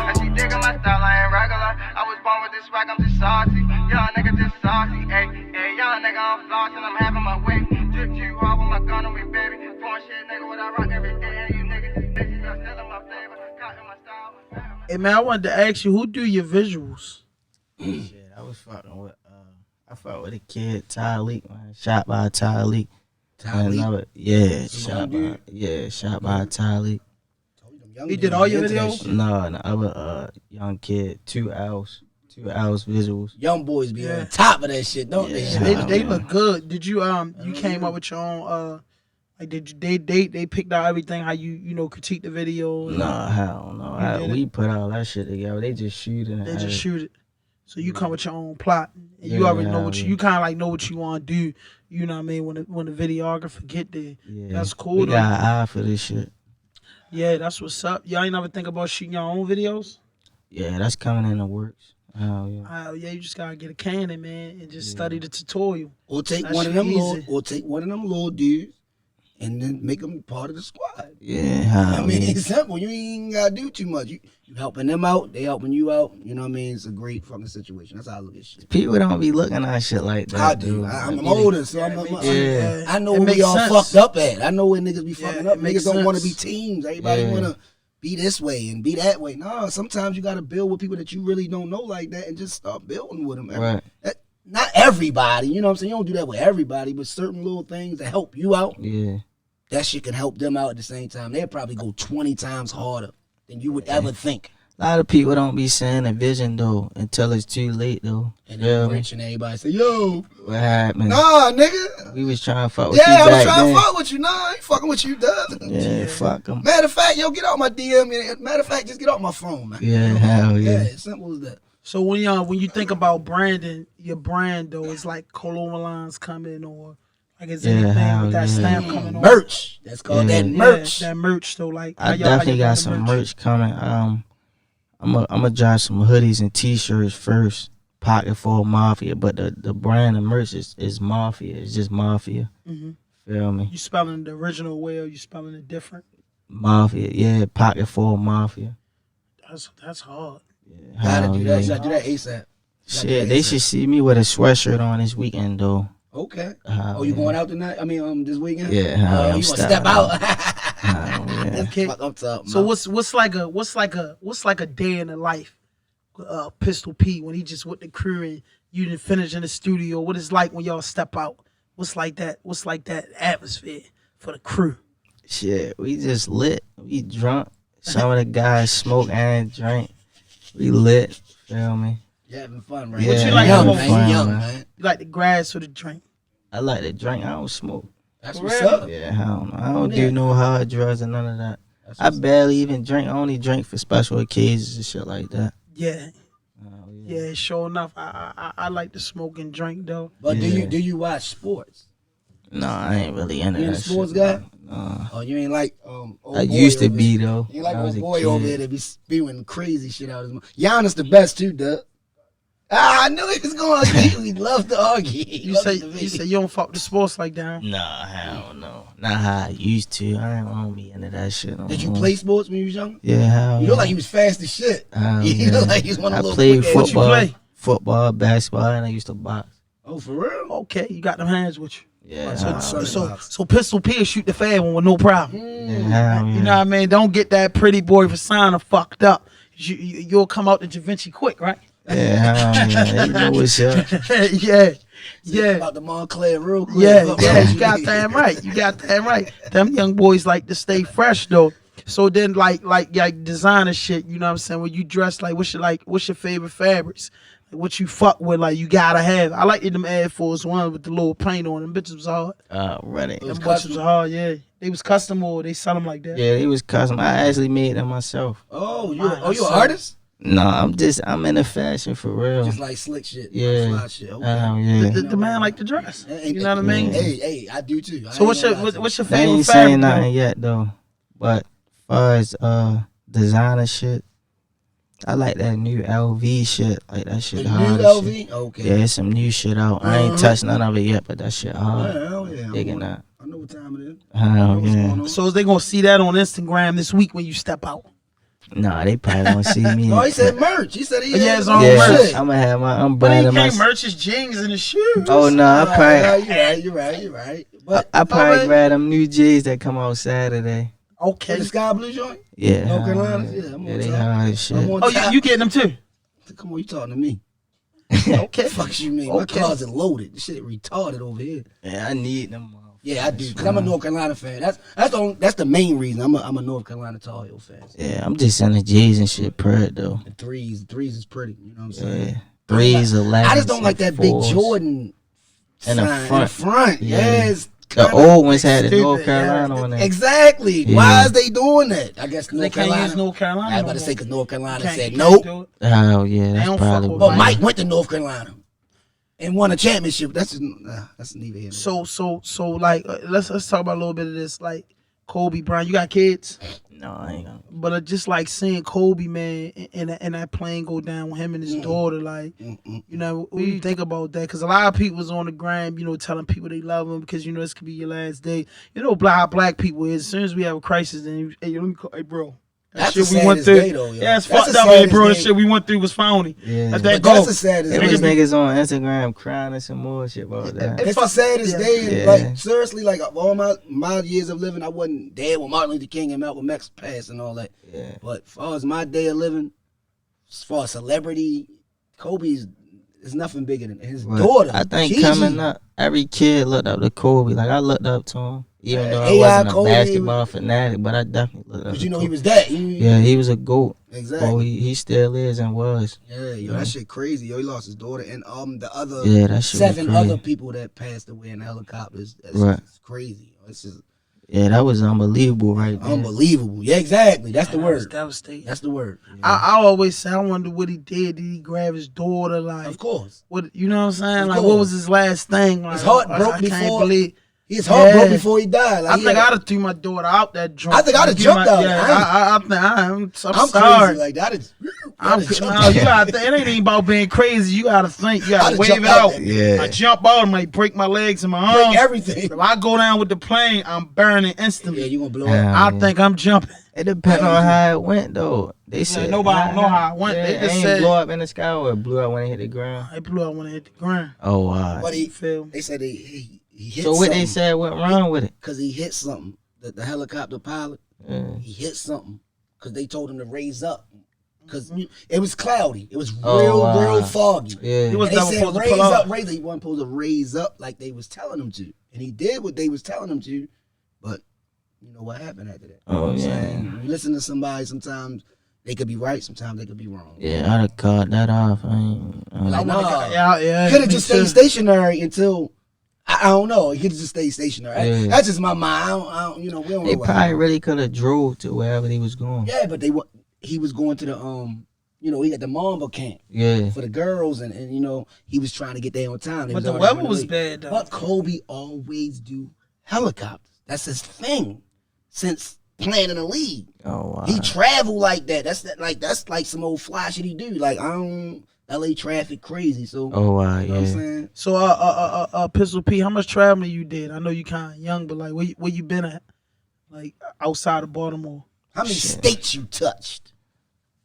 And she digging my style, I ain't regular. I was born with this swag, I'm just saucy. Y'all niggas just saucy, ayy. Y'all nigga, I'm flossing, I'm having my way. Drip too hard with my gun on me, baby. Foreign shit, nigga, what I rock every day. And you niggas just bitches, y'all still in my flavor. Cotton my style. Hey man, I wanted to ask you, who do your visuals? Shit, I was fucking with I fuck with a kid, Tyleek, man. Shot by Tyleek. Tyleek? Yeah, shot by Tyleek. He did all your videos? No, I was a young kid, 2 hours visuals. Young boys be on top of that shit, don't they? They look good. Did you you came up with your own like did you they picked out everything how you critique the video? Nah, hell no. We put all that shit together. They just shoot it. They just shoot it. So you come with your own plot. And you already know what you kind of like know what you want to do. You know what I mean? When the videographer get there, that's cool. We got an eye for this shit. Yeah, that's what's up. Y'all ain't never think about shooting your own videos? Yeah, that's coming in the works. Oh yeah, you just gotta get a Canon, man, and just study the tutorial. Or take That one of shit them easy. little dudes and then make them part of the squad. Yeah, I mean, it's simple. You ain't gotta do too much. You helping them out, they helping you out. You know what I mean? It's a great fucking situation. That's how I look at shit. people don't be looking at shit like that. I do. I'm older, so I know It where we makes all sense. fucked up at. I know where niggas be fucking up. it makes Niggas don't want to sense. be teams. Everybody want to be this way and be that way. No, sometimes you got to build with people that you really don't know like that and just start building with them. Right. Not everybody, you know what I'm saying? You don't do that with everybody, but certain little things that help you out, Yeah. that shit can help them out at the same time. They'll probably go 20 times harder than you would ever think. A lot of people don't be seeing a vision though until it's too late though. And Feel then me? rich and everybody say, yo, What happened? nah, nigga. We was trying to fuck with you Yeah, I was back trying then. to fuck with you. Nah, I ain't fucking with you, dog. Yeah, fuck them. Matter of fact, yo, get out my DM. Matter of fact, just get off my phone, man. Yeah, hell Yeah, yeah. as simple as that. So when you think about branding, your brand though, it's like cologne lines coming or like is anything hell with that yeah. stamp coming on? Merch. That's called that merch. Yeah, that merch though. Like I definitely got some merch coming. I'm gonna drop some hoodies and t-shirts first. Pocket full Mafia, but the brand of merch is Mafia. It's just Mafia. Mm-hmm. Feel me? You spelling the original way or you spelling it different? Mafia, yeah. Pocket full Mafia. That's hard. Yeah, Gotta hell do yeah. that. You gotta do that ASAP. Shit, they should see me with a sweatshirt on this weekend though. Okay. Hell Oh, you yeah. going out tonight? I mean, this weekend? Yeah, Oh, hell, you I'm gonna step stepping out? Hell yeah. That's Okay. fuck up top. So what's like a day in the life, Pistol P when he just with the crew and you didn't finish in the studio? What it's like when y'all step out? What's like that atmosphere for the crew? Shit, we just lit. We drunk. Some of the guys smoke and drink. We lit. Feel me? You having fun, right? Yeah, What you like young, the man. most? You young, man. man. You like the grass or the drink? I like to drink. I don't smoke. That's For what's real? up. Yeah, hell no. I don't Yeah. do no hard drugs or none of that. That's I what's barely even drink. I only drink for special occasions and shit like that. Yeah, Oh, yeah. Sure enough, I like to smoke and drink though. But Yeah. do you watch sports? No, I ain't really into You that ain't a sports shit. guy? No. Oh, you ain't like old I boy used to over be there. though. You ain't like when I was old a boy kid. over there that be spewing crazy shit out of his mouth. Giannis the best too, Doug. I knew he was going to argue. He loves to argue. You say you don't fuck the sports like that. Huh? Nah, hell no. Not how I used to. I don't be into that shit no Did you more. play sports when you was young? Yeah, hell You yeah. look like you was fast as shit. You look like you was one of I those played quick ass- What you football, play? football, basketball, and I used to box. Oh, for real? Okay, you got them hands with you. Yeah, So, hell so, yeah. so Pistol P will shoot the fast one with no problem. Yeah, hell You yeah. know what I mean? Don't get that pretty boy persona fucked up. You'll come out to Da Vinci quick, right? Yeah, hell yeah. You know what's up. Yeah. Yeah. About the Montclair real quick. Yeah, you got that right. You got that right. Them young boys like to stay fresh though. So then like designer shit, you know what I'm saying? When you dress what's your favorite fabrics? Like, what you fuck with, like you gotta have. I like them Air Force One with the little paint on them. Bitches was hard. Running. Them bitches was hard, yeah. They was custom or they sell them like that. Yeah, they was custom. I actually made them myself. Oh, you an artist? No, I'm into fashion for real. Just like slick shit. Yeah. Like fly shit. Okay. Yeah. The man like to dress. You know what I mean? Hey, I do too. So what's your They favorite ain't fabric? saying nothing yet though. But far as designer shit, I like that new LV shit. Like that shit The hard. new as LV? shit. Okay. Yeah, it's some new shit out. I ain't touched none of it yet, but that shit hard. Hell yeah. Digging that. I know what time it is. Hell What's yeah. going on? So is they gonna see that on Instagram this week when you step out? Nah, they probably gonna see me. Oh, he said merch. He said he Yeah, had his his own own Yeah, merch. I'm gonna have I'm But he branding can't my. merch his jeans and his shoes. Oh no, I probably You're right. But I probably Alright. grab them new J's that come out Saturday. Okay. the sky blue joint? Yeah. North Carolina? Yeah, I'm Yeah, on they top. hard as shit. I'm on Oh, top. you getting them too? Come on, you talking to me? Okay. Fuck you mean? My Okay. closet loaded. This shit retarded over here. Yeah, I need them. Yeah, I do. Cause I'm a North Carolina fan. That's the main reason. I'm a North Carolina Tar Heel fan. Yeah, I'm just in the J's and shit, pred though. The threes is pretty. You know what I'm saying? Yeah, 3s, 11s. I just don't like that big 4s. Jordan In the sign front. In the front. Yeah. Yes. The old ones had the stupid, North Carolina on there. Exactly. Yeah. Why is they doing that? I guess They North can't Carolina. use North Carolina. I was no about to say more. because North Carolina Can't- said you nope. can't do it. Oh yeah, don't that's fuck probably with But why. Mike went to North Carolina and won a championship. That's neither here. nor So like let's talk about a little bit of this. Like Kobe Bryant, you got kids, No, I ain't gonna. but just like seeing Kobe, man, and that plane go down with him and his daughter, like. You know, what do you think about that? Because a lot of people was on the gram, you know, telling people they love them because, you know, this could be your last day. You know, black people is. As soon as we have a crisis, then, hey, let me call, hey, bro. That That's shit the we went saddest through. day, though, yo. Yeah, it's That's fucked the up, hey, saddest bro. The day. shit we went through was phony. Yeah. Let But that go. that's the saddest There day. was niggas on Instagram crying and some more shit about that. It's the saddest day. Yeah. Like seriously, like of all my years of living, I wasn't there when Martin Luther King and Malcolm X passed and all that. Yeah. But as far as my day of living, as far as celebrity, Kobe's is nothing bigger than his But daughter. I think Gigi. coming up, every kid looked up to Kobe. Like I looked up to him, even though I AI wasn't a Kobe, basketball fanatic, but I definitely looked up. But to you know Kobe. he was that. Yeah, he was a goat. Exactly. Oh, he still is and was. Yeah, yo, that shit crazy. Yo, he lost his daughter and the other Yeah, that shit was 7 crazy. other people that passed away in the helicopters. That's Right. just crazy. It's just Yeah, that was unbelievable, right there. unbelievable. Yeah, exactly. That's the That was word. devastating. That's the word. I always say, I wonder what he did. Did he grab his daughter? Like, Of course. what, you know what I'm saying? Of Like, course. what was his last thing? Like, His heart I broke can't before- believe. His heart broke Yeah. before he died. Like, I he think had- I'd have threw my daughter out that joint. I think I'd have Like, jumped out. Yeah, I'm I'm sorry. crazy like that. No, you gotta think, it ain't even about being crazy. You gotta think. You gotta I'd wave jump it out out. there. Yeah. I jump out, I might break my legs and my break arms. everything. If I go down with the plane, I'm burning Yeah, instantly. you gonna blow Yeah. up. I think I'm jumping. It depends on how it went though. They said nobody know how it went. Yeah, They just ain't said- blow up in the sky or it blew up when it hit the ground. I blew out when I hit the ground. Oh wow. But You feel me? they said he hit So what they something said went wrong with it? because he hit something. The helicopter pilot, Yeah. he hit something because they told him to raise up because it was cloudy. It was Oh, real foggy. Yeah. He was And they never said supposed to raise pull up, up. raise up. He wasn't supposed to raise up like they was telling him to, and he did what they was telling him to. But you know what happened after that? Oh, You know what I'm yeah. saying? When you listen to somebody, sometimes they could be right, sometimes they could be wrong. Yeah, I'd have cut that off. I ain't, Like, nah. Yeah. Could have me just too. stayed stationary until I don't know. He could have just stayed stationary. Yeah. That's just my mind. I don't, you know, we don't They know. what probably happened. really could have drove to wherever they was going. Yeah, but he was going to the you know, he had the Mamba camp Yeah. for the girls, and you know, he was trying to get there on time. They But was the already weather on the was way. bad though. But Kobe always do helicopters. That's his thing since playing in the league. Oh wow. He travel like that. That's like some old fly shit he do. Like I don't LA traffic crazy. So Oh wow. you know what I'm Yeah. saying? So Pistol P, how much traveling you did? I know you kind of young, but like where you been at? Like outside of Baltimore. How many Shit. states you touched?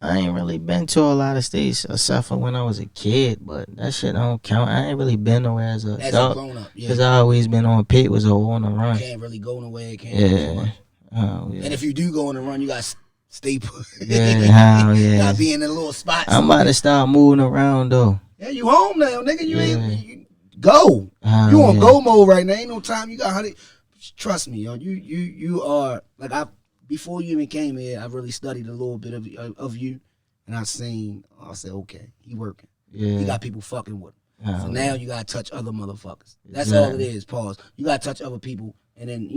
I ain't really been to a lot of states except for when I was a kid, but that shit don't count. I ain't really been nowhere as a As a adult grown up, yeah. because I always been on papers or on the run. Can't really go nowhere. Can't do too Yeah. much. Oh yeah. And if you do go on the run, you got to stay put. Yeah, hell You yeah. got to be in a little spot. I'm about to start moving around though. Yeah, you home now, nigga. You Yeah. ain't. You go. Oh, You on yeah. go mode right now. Ain't no time. You got 100. Trust me, yo. You are like before you even came here. I really studied a little bit of you, and I said, okay, he working. Yeah. He got people fucking with him. Oh, So now you gotta touch other motherfuckers. That's all it is. Pause. You gotta touch other people, and then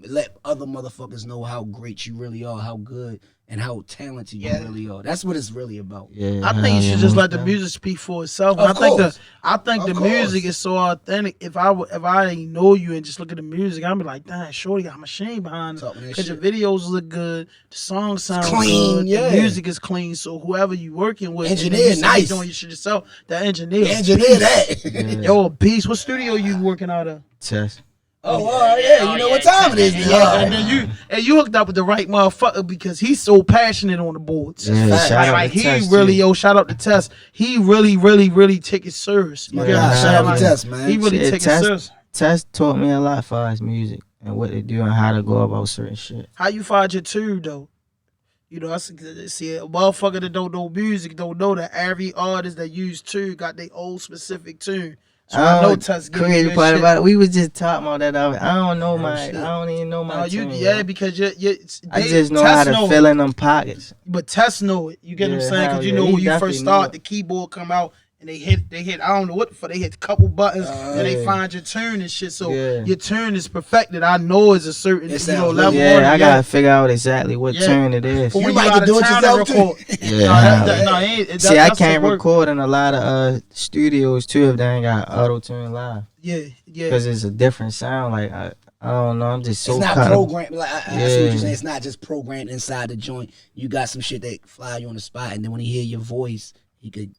let other motherfuckers know how great you really are, how good and how talented you really are. That's what it's really about. Yeah, I think you should just let the music speak for itself. Of course. I think the music is so authentic. If I didn't know you and just look at the music, I'd be like, damn, shorty got a machine behind it. Because your videos look good, the songs sound clean, good, yeah. the music is clean. So whoever you working with, Engineer, nice. doing your shit yourself. The engineer, that. yo, beast. What studio you working out of? Test. Oh, all right, yeah. You know what time it is. Yeah, and then you hooked up with the right motherfucker because he's so passionate on the boards. Yeah, shout out Like to he Test, really, too. shout out to Test. He really take it serious. You My get what I'm God, saying? shout out Like, to Test, man. He really Shit, take it Test- serious. Test taught me a lot for his music and what to do and how to go about certain shit. How you find your tune though? You know, I see a motherfucker that don't know music don't know that every artist that use tune got their own specific tune. So I know Test give you crazy that part shit. about it. We was just talking about that. I don't know I don't even know my No, tune. because you I just know how to fill in them pockets. But Test know it. You get what I'm Yeah, saying? hell Because you yeah, know he when you definitely first know start, it. the keyboard come out and they hit. I don't know what the fuck. They hit a couple buttons and they yeah. find your tune and shit. So Yeah. your tune is perfected. I know it's a certain It sounds level. Yeah, on it, I gotta figure out exactly what Yeah. tune it is. But You when might out can of do it town to yourself, too. record- Yeah. No, it ain't. See, I That's the can't work. record in a lot of studios too if they ain't got auto tune live Yeah. because it's a different sound. Like I don't know, I'm just so It's not caught up. programmed. Like I see what Yeah. you're saying. It's not just programmed inside the joint. You got some shit that fly you on the spot, and then when he hear your voice, he could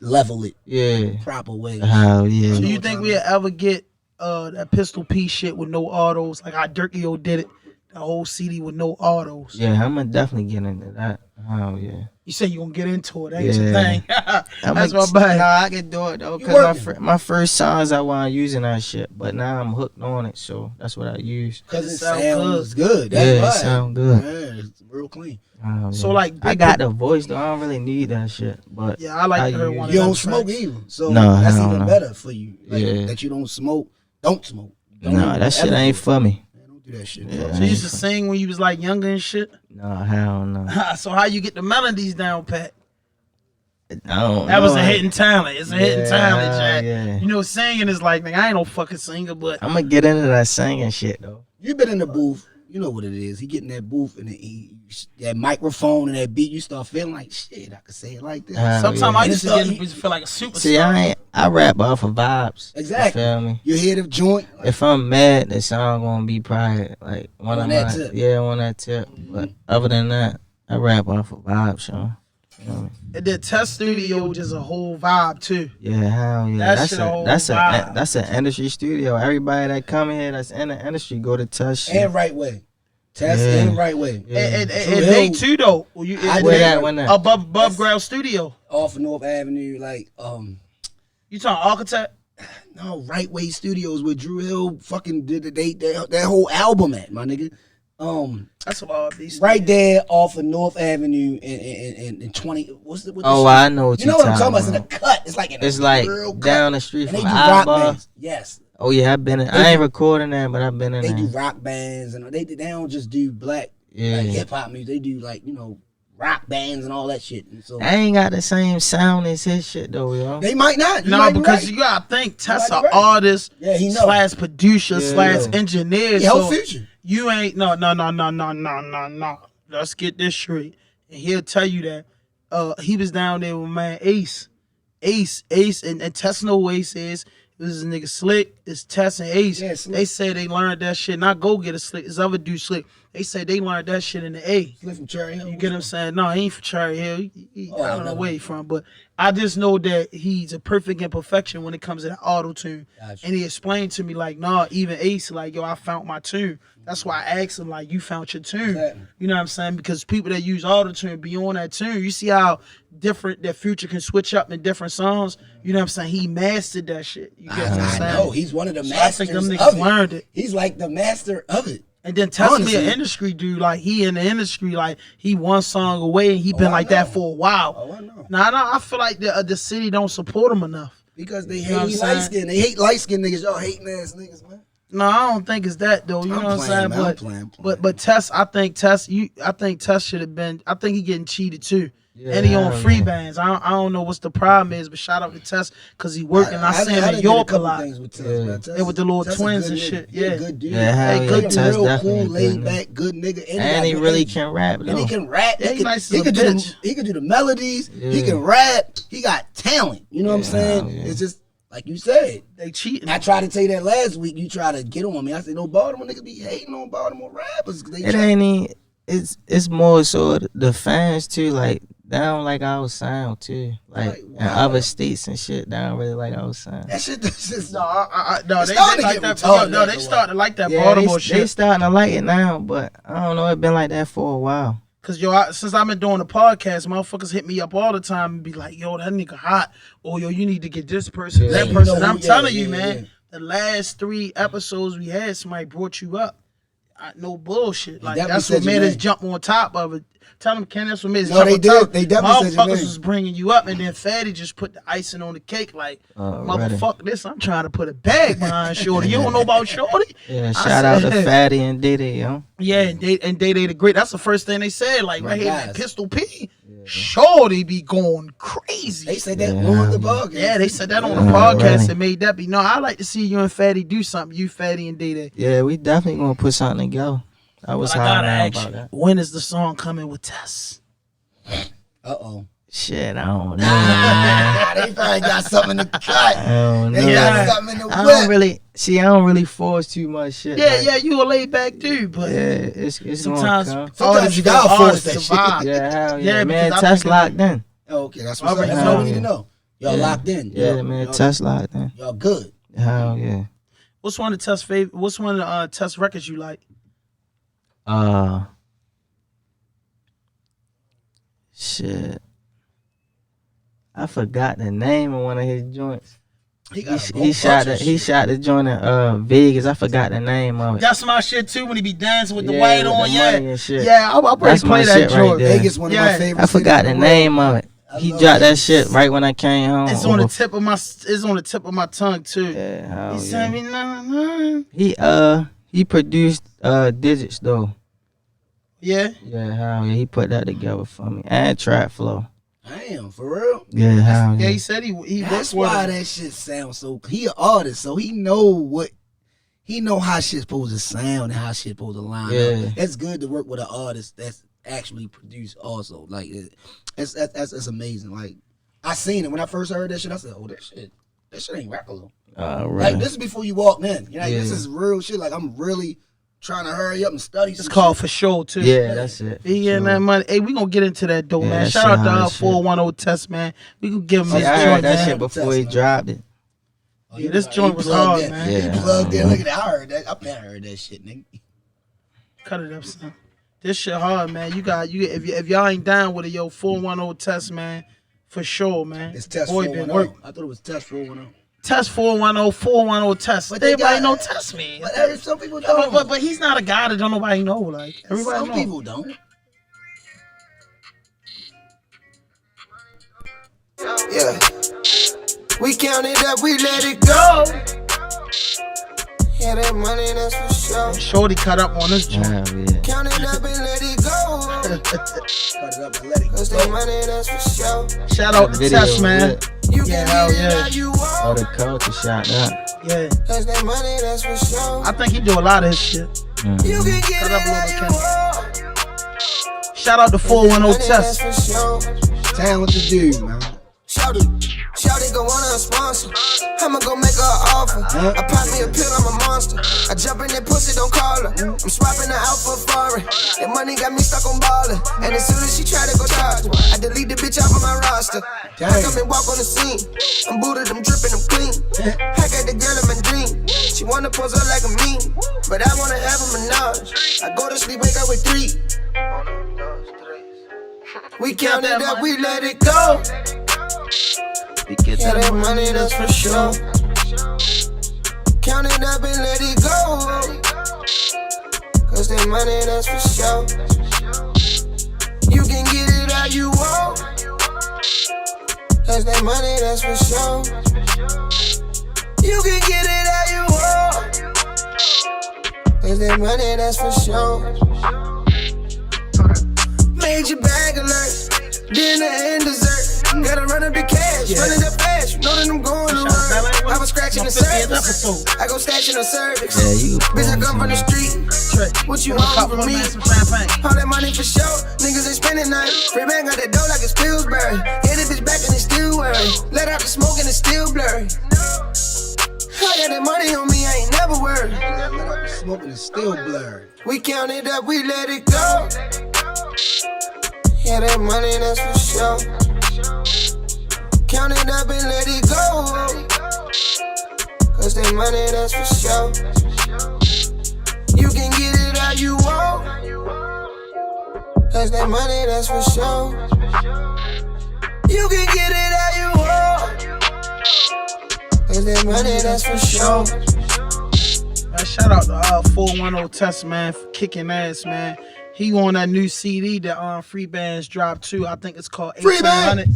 level it Yeah. proper way. Hell yeah. So you think we'll ever get that Pistol P shit with no autos, like how Dirkio did it, the whole CD with no autos? Yeah, I'm gonna definitely get into that. Oh yeah. You say you gonna get into it? Ain't your Yeah. thing. That's I'ma- my bad. Nah, I can do it though, You cause working. my first songs I wasn't using that shit, but now I'm hooked on it, so that's what I use. Because it Sound sounds good. Yeah, it That's right. sound good. Yeah, it's real clean. Oh, So yeah. like, I got the voice though. I don't really need that shit, but yeah, I like I to hear use- one You of don't them smoke tracks. either, so No, that's hell even no. better for you. Like, Yeah. that you don't smoke. Don't smoke. Don't nah, even that shit ever ain't do it. for me. Man, don't do that shit. Yeah. So you used to sing when you was like younger and shit. No, hell no. So how you get the melodies down, Pat? I don't That know. was a hidden talent. It's a hidden talent, Jack. Yeah. You know, singing is like, nigga, I ain't no fucking singer, but I'm gonna get into that singing shit though. You been in the booth. You know what it is. He get in that booth and that microphone and that beat. You start feeling like shit. I could say it like this. Hell sometimes yeah. I used to And get it's in the feel like a superstar. See, I rap off of vibes. Exactly. You feel me? You hear the joint. If I'm mad, the song gonna be probably like one On of that my tip. yeah on that tip. But other than that, I rap off of vibes, yo. You know what I mean? And the Test Studio just a whole vibe too. Yeah, hell yeah. That That's shit a whole that's vibe. that's an industry studio. Everybody that come here that's in the industry go to touch shit. And right way. Test Yeah. and right way. Yeah. And True they Hill. too though. I Where did that one at? above ground studio. Off of North Avenue, like You talking architect? no, Right Way Studios where Drew Hill fucking did that whole album at, my nigga. That's a lot of these. Right there off of North Avenue and 20. What's the? Oh, I know what You know what I'm talking about? It's in about. a cut. It's like in It's a like real cut. down the street And they from do rock Eyeball. bands. Yes, Oh yeah, I've been in. I ain't recording that, but I've been in they there. do rock bands and they don't just do black Yeah. like hip hop music. They do like rock bands and all that shit. And so I ain't got the same sound as his shit though, yo. they might not. You No, might be because right. you gotta think Tess might an be right. artist Yeah, he know. slash producer Yeah, slash yeah. engineer. He whole So future. you ain't no. Let's get this straight. And he'll tell you that he was down there with man Ace, and Tess know who Ace is. It was his nigga Slick. It's Tess and Ace. Yeah, Slick. They say they learned that shit. Not go get a Slick. This other dude Slick. They say they learned that shit in the A. Slick from Cherry Hill. You get what I'm saying? No, he ain't from Cherry Hill. Oh, I don't know never where mind. he from, but I just know that he's a perfect imperfection when it comes to the auto tune. Gotcha. And he explained to me like, nah, even Ace, like, yo, I found my tune. That's why I asked him, like, you found your tune. Exactly. You know what I'm saying? Because people that use auto tune be on that tune. You see how different that Future can switch up in different songs? You know what I'm saying? He mastered that shit. You get what I'm I saying? know. He's one of the So I think masters them niggas of it. learned it. He's like the master of it. And then Tess me Honestly. an industry dude, like he in the industry, like he one song away and he been I like that know. for a while. Oh, I know. Nah, I feel like the city don't support him enough. Because they You know what I'm hate saying? light skin. They hate light skin niggas. Y'all hating ass niggas, man. No, I don't think it's that though. You know what I'm saying? Man, I'm playing. But Tess, I think Tess should have been. I think he getting cheated too. Yeah, And he on free yeah. bands. I don't know what's the problem is, but shout out to Tess because he working. I see him done in did York a couple lot. things with Tess, Yeah. man. Tess They with the little Tess a twins good and nigga. shit. He a Yeah. good dude. Yeah, hell Hey, yeah. good He a Tess real definitely cool, a good laid nigga. back, good nigga. And he got really good can rap and he though. can rap. Yeah, he he can, nice as he a can do bitch. he can do the melodies. He Yeah. can rap. He got talent. You know what I'm Yeah, saying? yeah. It's just like you said. They cheating. I tried to tell you that last week. You tried to get on me. I said, no, Baltimore niggas be hating on Baltimore rappers. They It try- ain't even. It's more so the fans too. Like they don't like our sound too. Like in wow. other states and shit, they don't really like our sound. That shit. That's just, No, It's they starting to like get that. retarded No, they after a starting to like that Yeah, Baltimore they shit. starting to like it now, but I don't know. It been like that for a while. Cause yo, since I've been doing the podcast, motherfuckers hit me up all the time and be like, "Yo, that nigga hot," or "Yo, you need to get this person, Yeah. that You person." know, I'm yeah, telling you, yeah, man, yeah. the last 3 episodes we had, somebody brought you up. No bullshit. Like definitely that's said what your made us name. jump on top of it. Tell them, Ken, that's what made us No, jump they on did. top. They definitely said your Motherfuckers name. was bringing you up, and then Fatty just put the icing on the cake. Like, Already. motherfucker, this I'm trying to put a bag behind Shorty. You don't know about Shorty? Yeah, I shout out to said- Fatty and Diddy, yo. Yeah, and Day the Great. That's the first thing they said. Like My right here, guys. that Pistol P. Shorty be going crazy. they said that Yeah. on the podcast. Yeah, they said that on the Yeah, podcast really. and made that be. No, I like to see you and Fatty do something. You, Fatty, and Day Day. Yeah, we definitely gonna put something together. I was But I gotta high ask about you, that. when is the song coming with Tess? Uh-oh. Shit, I don't know, man. They probably got something to cut. I don't know. They got Yeah. something in the I whip. don't really see. I don't really force too much shit. Yeah, like, yeah, you a laid back dude, but Yeah, it's sometimes gonna come. Sometimes you got gotta force that shit. survive. Yeah, hell yeah, Yeah, man. because I Test think locked in. Oh, okay, that's what's up. Already That's know. all we need to know. Y'all Yeah. locked in. Yeah, Y'all- man. y'all- Test locked in. Y'all good. Hell yeah. What's one of Tess' favorite? What's one of the Tess records you like? Shit. I forgot the name of one of his joints. He got a He shot bunch of he shit. shot the joint in Vegas. I forgot the name of it. That's my shit too. When he be dancing with the Yeah, white with on, the yeah, money and shit. yeah. I'll probably That's my play that shit right joint. there. Vegas, one of Yeah. my favorite I forgot the cities in name of it. I He love dropped that Vegas. shit right when I came home. It's on the tip of my. It's on the tip of my tongue too. Yeah, hell He said yeah. me nah. He produced digits though. Yeah. Yeah, hell yeah. He put that together for me. And Trap Flow. Damn, for real? Yeah, hell Yeah, yeah. he said he worked That's with why him. that shit sounds so. He an artist, so he know how shit's supposed to sound and how shit's supposed to line Yeah. up. It's good to work with an artist that's actually produced also. Like that's amazing. Like I seen it when I first heard that shit. I said, oh, that shit ain't rappable. Right. Like this is before you walked in. You know, Yeah. this is real shit. Like I'm really trying to hurry up and study. It's some called shit. For Sure too. Yeah, that's it. He getting that money. Hey, we gonna get into that though, Yeah, man. that Shout shit out to hard our as shit. 410 Test, man. We can give him See, his I joint, heard that man. shit before he dropped it. Oh, Yeah, this he joint was plugged hard, in. man. Yeah. He plugged in. Look at that. I heard that. I heard that shit, nigga. Cut it up, son. This shit hard, man. If y'all ain't down with it, yo, 410 Test, man. For sure, man. It's Test Boy, 410. been work. I thought it was Test 410. Test 410 Test. But they Everybody got- know Test me. But some people don't. But he's not a guy that don't nobody know. Like everybody Some know. people don't. Yeah. We counted up, we let it go. Yeah, that money, that's for sure. Shorty cut up on this joint. Hell yeah. Count it up and let it go. Cut it up and let it Cause go. that money, that's for sure. Shout out to Video Test, was man. lit. You Yeah, can hell get it yeah. how you Oh, want. the culture shot up. Yeah, Cause that money, that's for sure. I think he do a lot of his shit. You can get Cut it up a how little you bit, want. Shout out to 410 Money, that's Test. for sure. Talented dude, man. Shout it, go want a sponsor. I'ma go make her an offer. I pop me a pill, I'm a monster. I jump in that pussy, don't call her. I'm swapping her out for foreign. That money got me stuck on ballin'. And as soon as she try to go charge me, I delete the bitch off of my roster. I come and walk on the scene. I'm booted, I'm drippin', I'm clean. I got the girl in my dream. She wanna pose up like a meme, but I wanna have a menage. I go to sleep, wake up with 3. We count it up, we let it go. We get Yeah, that that money, that's for sure. Count it up and let it go. Cause that money, that's for sure. You can get it how you want. Cause that money, that's for sure. You can get it how you want. Cause that money, that's for sure. Major bag alert, dinner and dessert. Gotta run up the cash, running up fast. You know that I'm going to work. I was scratching the surface. I go stashing the cervix. Yeah, you Bitch, I come from the street. What you want from me? All that money for sure. Niggas ain't spending nothing. Free man got that dough like it's Pillsbury. Get it bitch back and it's still worried. Let out the smoke and it's still blurry. I got that money on me, I ain't never worried. Smoking is still blurred. We count it up, we let it go. Yeah, that money, that's for sure. Count it up and let it go. Cause that money, that's for sure. You can get it how you want. Cause that money, that's for sure. You can get it how you want. Cause that money, that's for sure. Shout out to 410 Test, man, for kicking ass, man. He on that new CD that Free Bands dropped too. I think it's called 1800.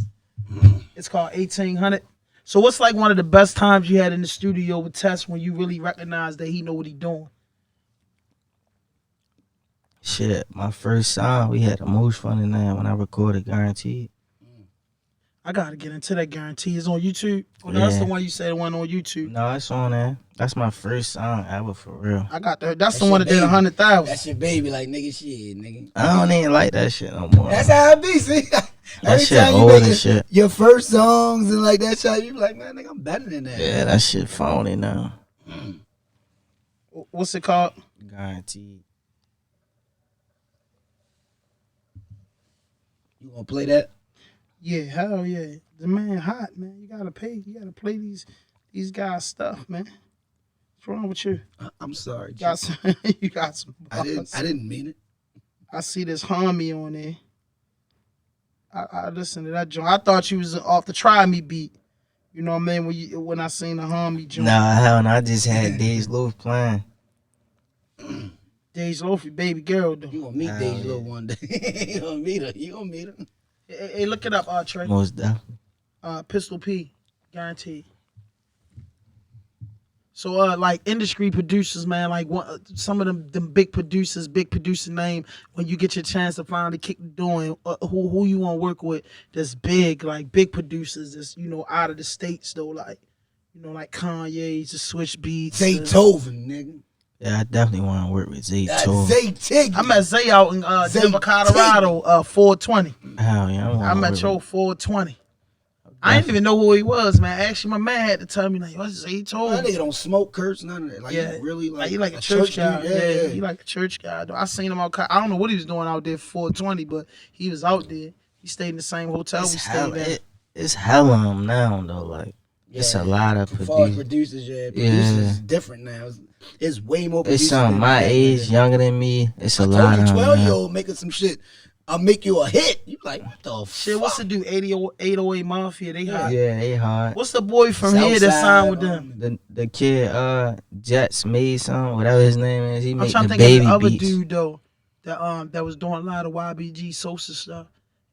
It's called 1800. So what's like one of the best times you had in the studio with Test when you really recognize that he know what he doing? Shit, my first song, we had the most fun in there when I recorded Guaranteed. I gotta get into that. Guarantee. It's on YouTube. Oh, no, that's the one you said went on YouTube. No, it's on there. That's my first song ever, for real. I got that. That's the one that did 100,000. That's your baby, like nigga, shit, nigga. I don't even like that shit no more. That's how it be, see. That shit old as shit. Your first songs and like that shit, you be like, man, nigga, I'm better than that. Yeah, that shit phony now. What's it called? Guaranteed. You gonna play that? Yeah, hell yeah. The man hot, man. You gotta pay. You gotta play these guys' stuff, man. What's wrong with you? I'm sorry. You got some, you got some balls. I didn't mean it. I see this homie on there. I listened to that joint. I thought you was off the Try Me beat. You know what I mean? When I seen the homie joint. Nah, hell no. I just had Days Loaf playing. Dej Loaf, baby girl, though. You gonna meet Dej Loaf one day. You gonna meet her. You gonna meet her. Hey, look it up, Trey. Most definitely. Pistol P, guaranteed. So, like industry producers, man, like some of them big producers, big producer name. When you get your chance to finally kick the door, who you want to work with? That's big, like big producers. That's out of the states though, like like Kanye's, the Switch Beats. Zaytoven, nigga. Yeah, I definitely want to work with Zaytoven. Zay-Tig. I met Zay out in Denver, Colorado, 420. Hell yeah, I met Joe 420. I didn't even know who he was, man. Actually, my man had to tell me, like, what's Zaytoven? That nigga don't smoke, curse, none of that. Like, yeah, he really like he like a church guy. dude. Yeah, he like a church guy. Though. I seen him out. I don't know what he was doing out there for 420, but he was out there. He stayed in the same hotel we stayed at. It's hella now though. Like, it's a lot of producers. Producers is different now. It's way more producers. It's some my age, younger than me. It's a lot of 12-year-old making some shit. I'll make you a hit. You like, what the shit? fuck? What's the dude? 808 Mafia. They hot. Yeah, they hard. What's the boy from here that signed with them? The kid, Jets made some, whatever his name is. He made the think baby of the other beats. dude though, that was doing a lot of YBG Sosa stuff.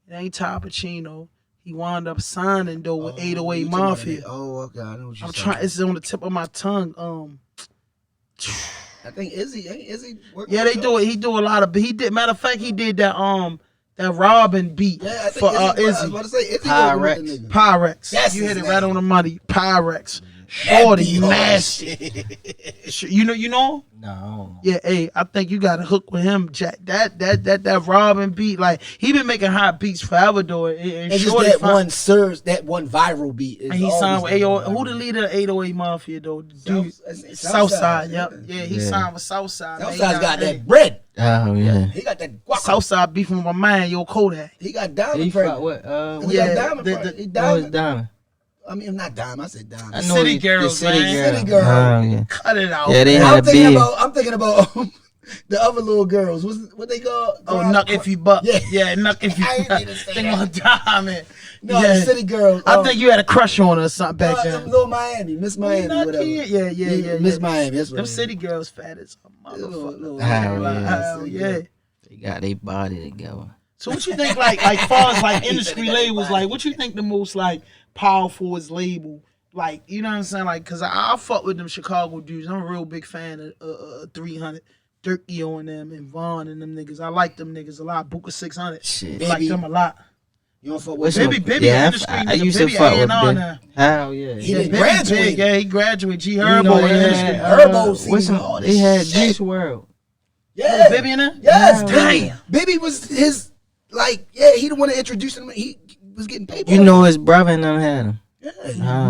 It ain't Ty Pacino. He wound up signing though with 808 Mafia. Oh, okay, I know what you're I'm trying. It's on the tip of my tongue. I think Izzy. Yeah, they do it. He do a lot of. He did. Matter of fact, he did that Robin beat for Izzy. I was about to say Izzy. Pyrex. That's you hit it name. right on the money. Pyrex. Shorty, nasty. You know? No. Yeah, hey, I think you got a hook with him, Jack. That Robin beat, like he been making hot beats forever though. And just that one viral beat. And he signed with 808. Who the leader of 808 Mafia though? Dude, Southside. Yep. Yeah, he signed with Southside. Southside's got that bread. Oh yeah. He got that guac. Southside beefing with my man, Yo Kodak. He got diamond. He pregnant. fought what? Yeah, Diamond. I mean, not diamond. I said diamond. City Girls, man. City Girl. Oh, yeah. Cut it out. Yeah, they had a beef. I'm thinking about the other little girls. What they call? Oh, Nuck If You Buck. Yeah. Nuck If You I ain't Buck. need to say Thing that. on Diamond. No, Yeah. the City Girls. I think you had a crush on her or something back then. Little Miami, Miss Miami, Not whatever. here. Yeah. Miss Miami. That's what Them it is. City Girls fat as a motherfucker. Hell yeah. Hell yeah. They got their body together. So what you think, like far as like industry labels, like what you think the most like powerful is label? Like, you know what I'm saying? Like, cause I fuck with them Chicago dudes. I'm a real big fan of 300, Dirkie and them, and Vaughn and them niggas. I like them niggas a lot. Booker 600, Shit. I like them a lot. You don't fuck with Baby industry I nigga. used Baby to fuck with A&R Big. now. Hell yeah. He Yeah, didn't Baby graduate. big, yeah, he graduated. G You Herbo know, in they industry. had, Herbo seen what's all some, this they had shit. Juice WRLD. Yeah. Baby in there? Yes, Damn. Baby was his, like, yeah, he the one that introduced him. He was getting paid. You know his brother and them had him. Yeah.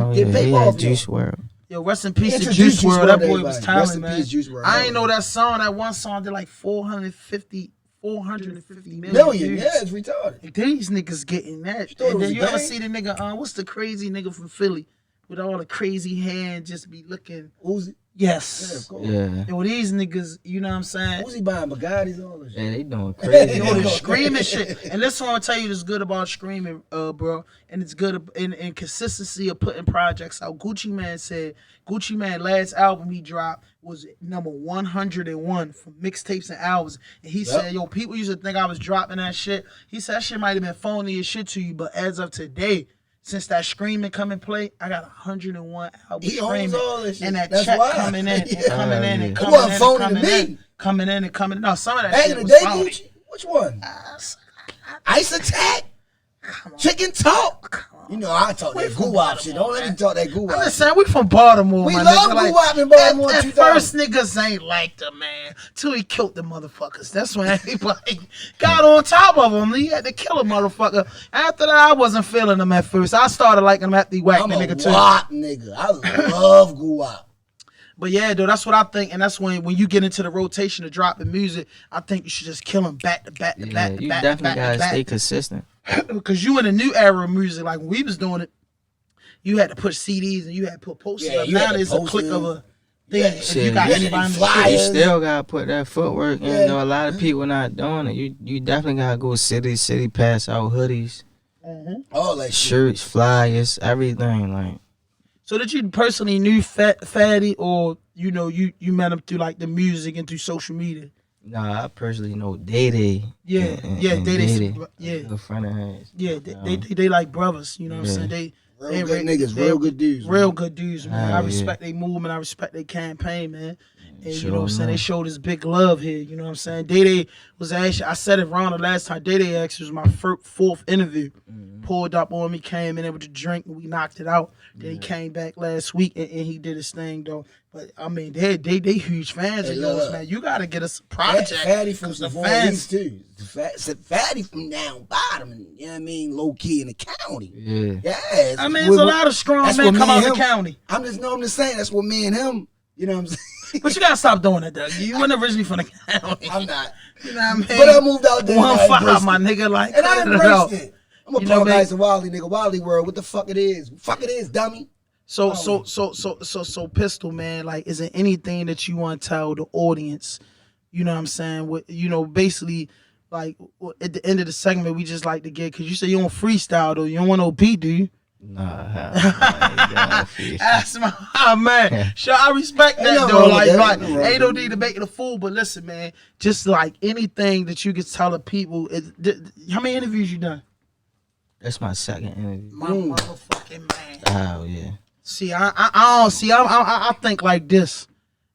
Oh Get yeah, paid he off, had Juice WRLD. Yo, rest in peace to Introduce Juice WRLD. That boy to was everybody. talented, Rest in man. peace, Juice WRLD. I ain't know that song. That one song did like 450 million Million, views. yeah, it's retarded. Like, these niggas getting that. thought it And was then a you ever gang? see the nigga, what's the crazy nigga from Philly with all the crazy hair and just be looking? Uzi, Yes. yeah, of course. Yeah. Yo, these niggas, you know what I'm saying? Uzi buying Bugattis, all this shit. Yeah, they doing crazy. Yo, the screaming shit. And listen, I'm gonna tell you this good about screaming, bro. And it's good in consistency of putting projects out. Gucci Man said, Gucci Man last album he dropped was number 101 for mixtapes and albums. And he said, yo, people used to think I was dropping that shit. He said that shit might have been phony as shit to you, but as of today, since that screaming come and play, I got 101 albums He owns screaming. all this shit. And that That's check why. coming in and Yeah. coming in and It coming wasn't in and phony to coming me. in. Coming in and coming in. No, some of that Back shit in the was day, phony. Gucci, which one? Ice Attack? Chicken Talk? You know, I talk that goo-wop shit. Don't let me talk that I'm goo-wop just shit. saying, we from Baltimore, We my love nigga. goo-wop in Baltimore At 2000. first, niggas ain't liked him, man. Till he killed the motherfuckers. That's when everybody got on top of him. He had to kill a motherfucker. After that, I wasn't feeling him at first. I started liking him after he whacked I'm the a nigga too. WAP nigga. I love goo-wop. But yeah, dude, that's what I think. And that's when you get into the rotation of dropping music, I think you should just kill him back to back to Yeah, back to you back to definitely back to gotta stay back. consistent. Because you in a new era of music, like when we was doing it, you had to push CDs and you had to put posters Yeah, up. you had Now to there's a post click it. of a thing. Yeah, If you shit, got you anybody on the flyers. street. You still gotta put that footwork in. Yeah. Though a lot of people not doing it. You definitely gotta go city, pass out hoodies, All that shit. shirts, flyers, everything. Like So did you personally knew Fatty, or you know you met him through like the music and through social media? nah, I personally know Day. Yeah, yeah, Day, yeah, Good friend of hers. yeah. They like brothers. You know what I'm saying? Real good niggas, real good dudes. Real good dudes, man. I Oh, respect their movement. I respect their campaign, man. And you Sure know what I'm saying? They enough. showed us big love here. You know what I'm saying? Day was actually, I said it wrong the last time. Day actually was my fourth interview. Pulled up on me, came in there with a drink, and we knocked it out. Then he came back last week and he did his thing though. But I mean, they huge fans of yours, look. man. You gotta get us a project. Fatty from 'cause the the fans. too. Fatty from down bottom, and you know what I mean, low key in the county. Yeah. Yes. I mean, there's a lot of strong that's men what come me out and the him- county. I'm just saying that's what me and him. You know what I'm saying? But you gotta stop doing that, Doug. You weren't originally from the county. I'm not. You know what I mean? But I moved out there. One and I fuck embraced out, my it. nigga. Like, And I cut it out. embraced it. I'm a You know what I paradise of Wildly nigga. Wildly world. What the fuck it is? Fuck it is, dummy. So, Pistol, man, like, is there anything that you want to tell the audience? You know what I'm saying? What, you know, basically, like, at the end of the segment, we just like to get, because you say you don't freestyle, though. You don't want no beat, do you? Nah, hell no. That's my man. Sure, I respect Ain't that, nothing though. wrong Like, with that. like, Ain't nothing wrong ain't no with need to make it a fool, but listen, man, just like anything that you can tell the people. How many interviews you done? That's my second interview. My motherfucking man. Oh yeah. See, I don't see. I think like this,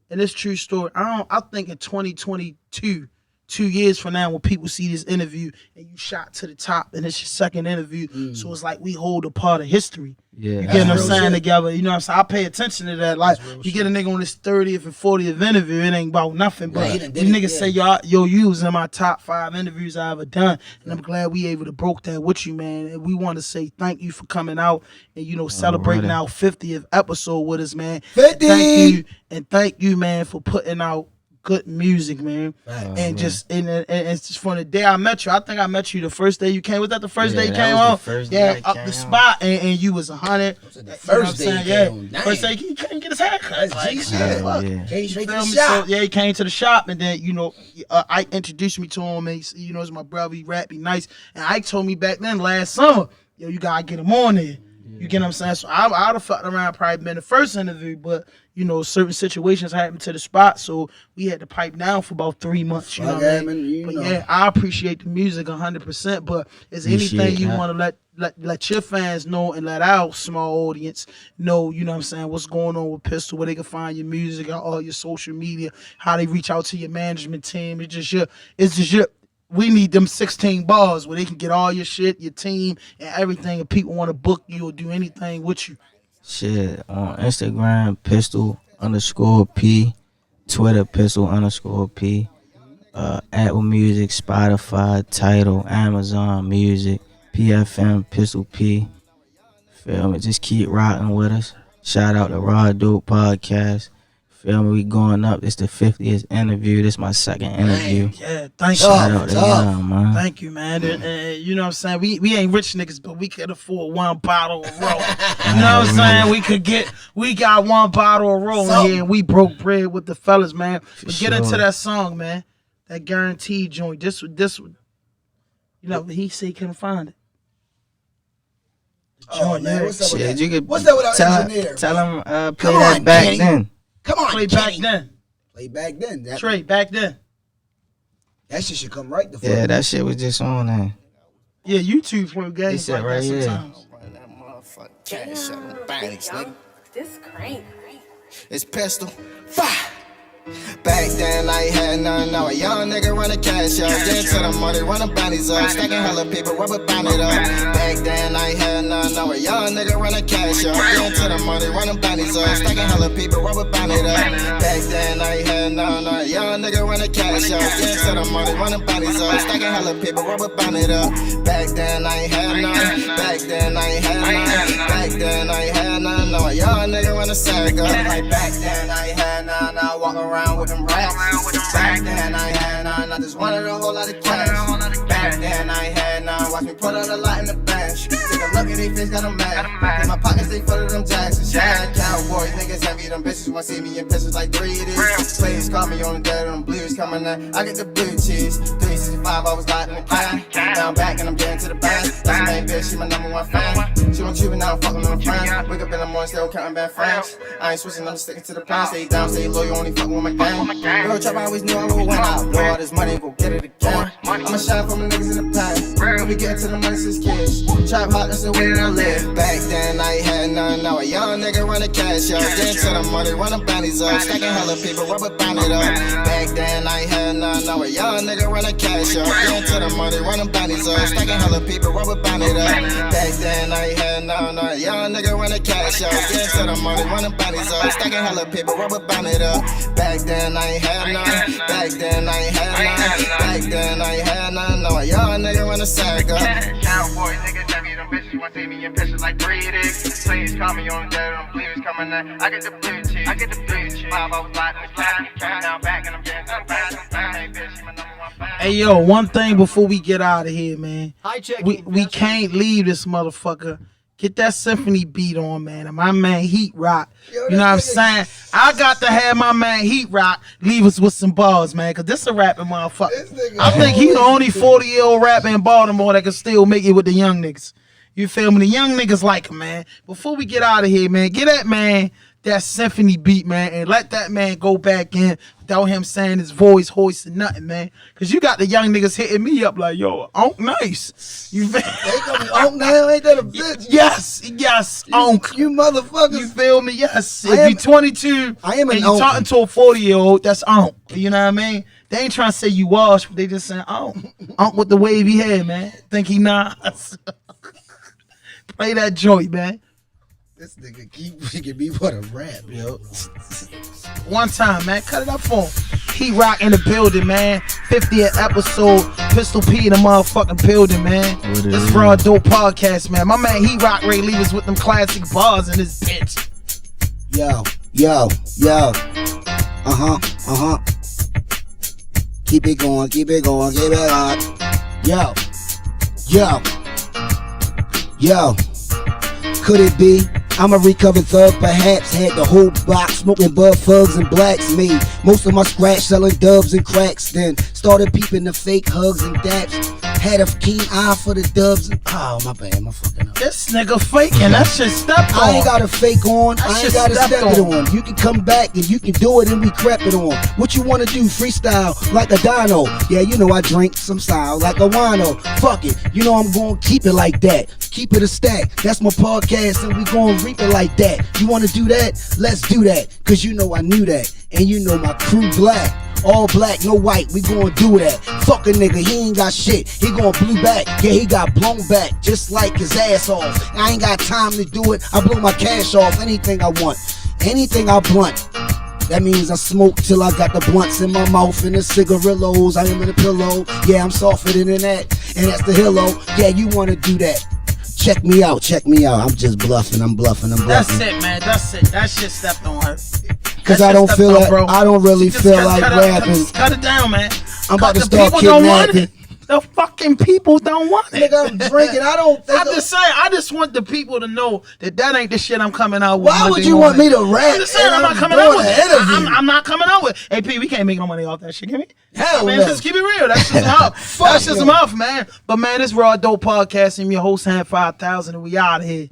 and it's true story. I think in 2022, 2 years from now, when people see this interview and you shot to the top, and it's your second interview, so it's like we hold a part of history. Yeah. You get what I'm real saying shit. together. You know what I'm saying? I pay attention to that. Like, you get a nigga on this 30th and 40th interview, it ain't about nothing. But Right. He the done did it, niggas yeah. say, yo, you was in my top 5 interviews I ever done. And I'm glad we able to broke that with you, man. And we want to say thank you for coming out and, you know, celebrating Alrighty. our 50th episode with us, man. 50! Thank you, man, for putting out good music, man. Right. And just and it's just from the day I met you. I think I met you the first day you came. Was that the first Yeah, day you that came was the out? first day Yeah, I up came the out. spot, and you was 100. The first day he came on. Damn. First day he couldn't get his haircut. That's Like, G shit, shit. fuck. Yeah. Came straight to Feel the me? shop. So, yeah, he came to the shop, and then, you know, Ike introduced me to him, and he, you know, it's my brother, he rap, he nice. And Ike told me back then, last summer, yo, you gotta get him on there. You get what I'm saying? So I'd have fucked around, probably been the first interview, but you know, certain situations happened to the spot, so we had to pipe down for about 3 months. You know what I mean? But yeah, I appreciate the music 100%. But is anything you want to let your fans know and let our small audience know? You know what I'm saying? What's going on with Pistol? Where they can find your music and all your social media? How they reach out to your management team? It's just your. We need them 16 bars where they can get all your shit, your team, and everything. If people want to book you or do anything with you. Shit, on Instagram, Pistol_P, Twitter, Pistol_P, Apple Music, Spotify, Tidal, Amazon Music, PFM, Pistol P. Feel me? Just keep rocking with us. Shout out to RAWDOPE Podcast. Feel me? We going up. This the 50th interview. This my second interview. Yeah, thank you. Shout out to y'all, man. Thank you, man. And you know what I'm saying? We ain't rich niggas, but we could afford one bottle of roll. You know what I'm saying? We got one bottle of roll here, and we broke bread with the fellas, man. But get into that song, man. That guaranteed joint. This, you know, he said he couldn't find it. Oh, man, what's up with that? You could What's up with our engineer? Tell him play Come that on, back Kenny. then. Come on, Play Kenny. back then. Play back then. Trey, back then. That shit should come right the fuck. Yeah, that shit was just on there. Yeah, YouTube play games He said like right that here. sometimes. That motherfucking cash out of banks, nigga. This crank. It's Pistol. Fire. Back then I ain't had nothing, now a young nigga run a cash up. Get to the money, run the bounties up. Stacking hella people, rubber bound it up. Back then I ain't had nothing, now a young nigga run a cash up. Get to the money, run the bounties up. Stacking hella people, rubber bound it up. Back then I ain't had nothing, now a young nigga run a cash up. Get to the money, run the bounties up. Stacking hella people, rubber bound it up. Back then I ain't had nothing, back then I ain't had nothing. Back then I ain't had nothing, now a young nigga run a sack up. Like back then I ain't had nothing, now I walk around with them racks. Back then I ain't had none, I just wanted a whole lot of cash. Back then I ain't had none, watch me put out a lot in the bench. Take a look at these face, got them mad. In my pockets they full of them Jacksons. Yeah, cowboys, niggas envy them bitches. Wanna see me in pictures like 3 of these. Players call me on the dead, them blues coming out. I get the blue cheese. 365, I was locked in the can. Now I'm back and I'm getting to the band. That's the main bitch, she my #1 fan. She won't cheat me now, I'm fucking with my friends. Wake up in the morning, still counting bad friends. I ain't switching, I'm sticking to the plan. Stay down, stay loyal, only fucking with my gang. Real trap, I always knew I would win. I blow all this money, go get it again. I'ma shine from the niggas in the past. We get to the money since kids. Trap hot, that's the way that I live. Back then I ain't had none, now a young nigga run a cash up. Get to the money, run the bounties up. Stacking hella people, rubber bound it up. Back then I ain't had none, now a young nigga run a cash up. Get to the money, run the bounties up. Stacking hella people, rubber bound it up. Back then I ain't had none, now a young nigga run a cash up. Get to the money, run the bounties up. Stacking hella people, rubber bound it up. Back then I ain't had none. Back then I ain't had none. Back then I ain't had none. No, a young nigga run a sack up. Cowboys, niggas envy them bitches. You wanna see me in pictures like 3 of these. Players call me on the dead, them blues coming out. I get the blue cheese. I get the blue cheese. 5, I was locked in the can. Now I'm back and I'm getting to the band. Hey, bitch, she my #1 fan. Hey yo, one thing before we get out of here, man. We can't leave this motherfucker. Get that symphony beat on, man. And my man Heat Rock. You know what I'm saying? I got to have my man Heat Rock leave us with some bars, man. Cause this a rapping motherfucker. I think he the only 40-year-old rapper in Baltimore that can still make it with the young niggas. You feel me? The young niggas like him, man. Before we get out of here, man, get that man that symphony beat, man, and let that man go back in without him saying his voice, hoist, and nothing, man. Cause you got the young niggas hitting me up like, yo, Onk nice. You feel They call me Onk now, ain't that a bitch? Yes, Onk. You motherfuckers. You feel me? Yes. I If am- you're 22 I am an and you're Onk. talking to a 40-year-old, that's Onk. You know what I mean? They ain't trying to say you wash, but they just saying Onk. Onk with the wavy hair, man. Think he nice. Play that joint, man. This nigga keep making me want to rap, yo. One time, man. Cut it up for him. Heat Rock in the building, man. 50th episode. Pistol P in the motherfucking building, man. What This is RAWDOPE podcast, man. My man Heat Rock ready to leave us with them classic bars in this bitch. Yo. Keep it going, keep it on. Yo. Could it be? I'm a recovered thug, perhaps. Had the whole box, smoking bud thugs and blacks. Made most of my scratch selling dubs and cracks. Then started peeping the fake hugs and daps. Had a keen eye for the dubs. Oh, my bad, my fucking up. This nigga faking. That shit stepped on. I ain't got a fake on. That I ain't shit got to stepped step it on. on. You can come back and you can do it and we crap it on. What you wanna do? Freestyle like a dino. Yeah, you know I drink some style like a wino. Fuck it. You know I'm gonna keep it like that. Keep it a stack. That's my podcast and we gonna reap it like that. You wanna do that? Let's do that. Cause you know I knew that. And you know my crew black. All black, no white, we gon' do that. Fuck a nigga, he ain't got shit. He gon' blew back, yeah, he got blown back, just like his ass off. I ain't got time to do it, I blow my cash off. Anything I want, anything I blunt. That means I smoke till I got the blunts in my mouth and the cigarillos. I am in the pillow, yeah, I'm softer than that. And that's the hillo, yeah, you wanna do that. Check me out, check me out. I'm just bluffing, I'm bluffing, I'm bluffing. That's it, man. That's it. That shit stepped on her. Cause I don't feel like, I don't really feel like rapping. Cut it down, man. I'm about to The start people don't want kidnapping. it. The fucking people don't want it. Nigga, I'm drinking. I don't think. I'm just saying. I just want the people to know that ain't the shit I'm coming out with. Why would Monday you want morning. me to rap? I'm just saying I'm not coming out with it. I'm not coming out with. Hey P, we can't make no money off that shit. Can we? Hell man, no. just keep it real. That's just enough. That's just enough, man. But man, this Raw Dope podcast and your host hand 5,000 and we out of here.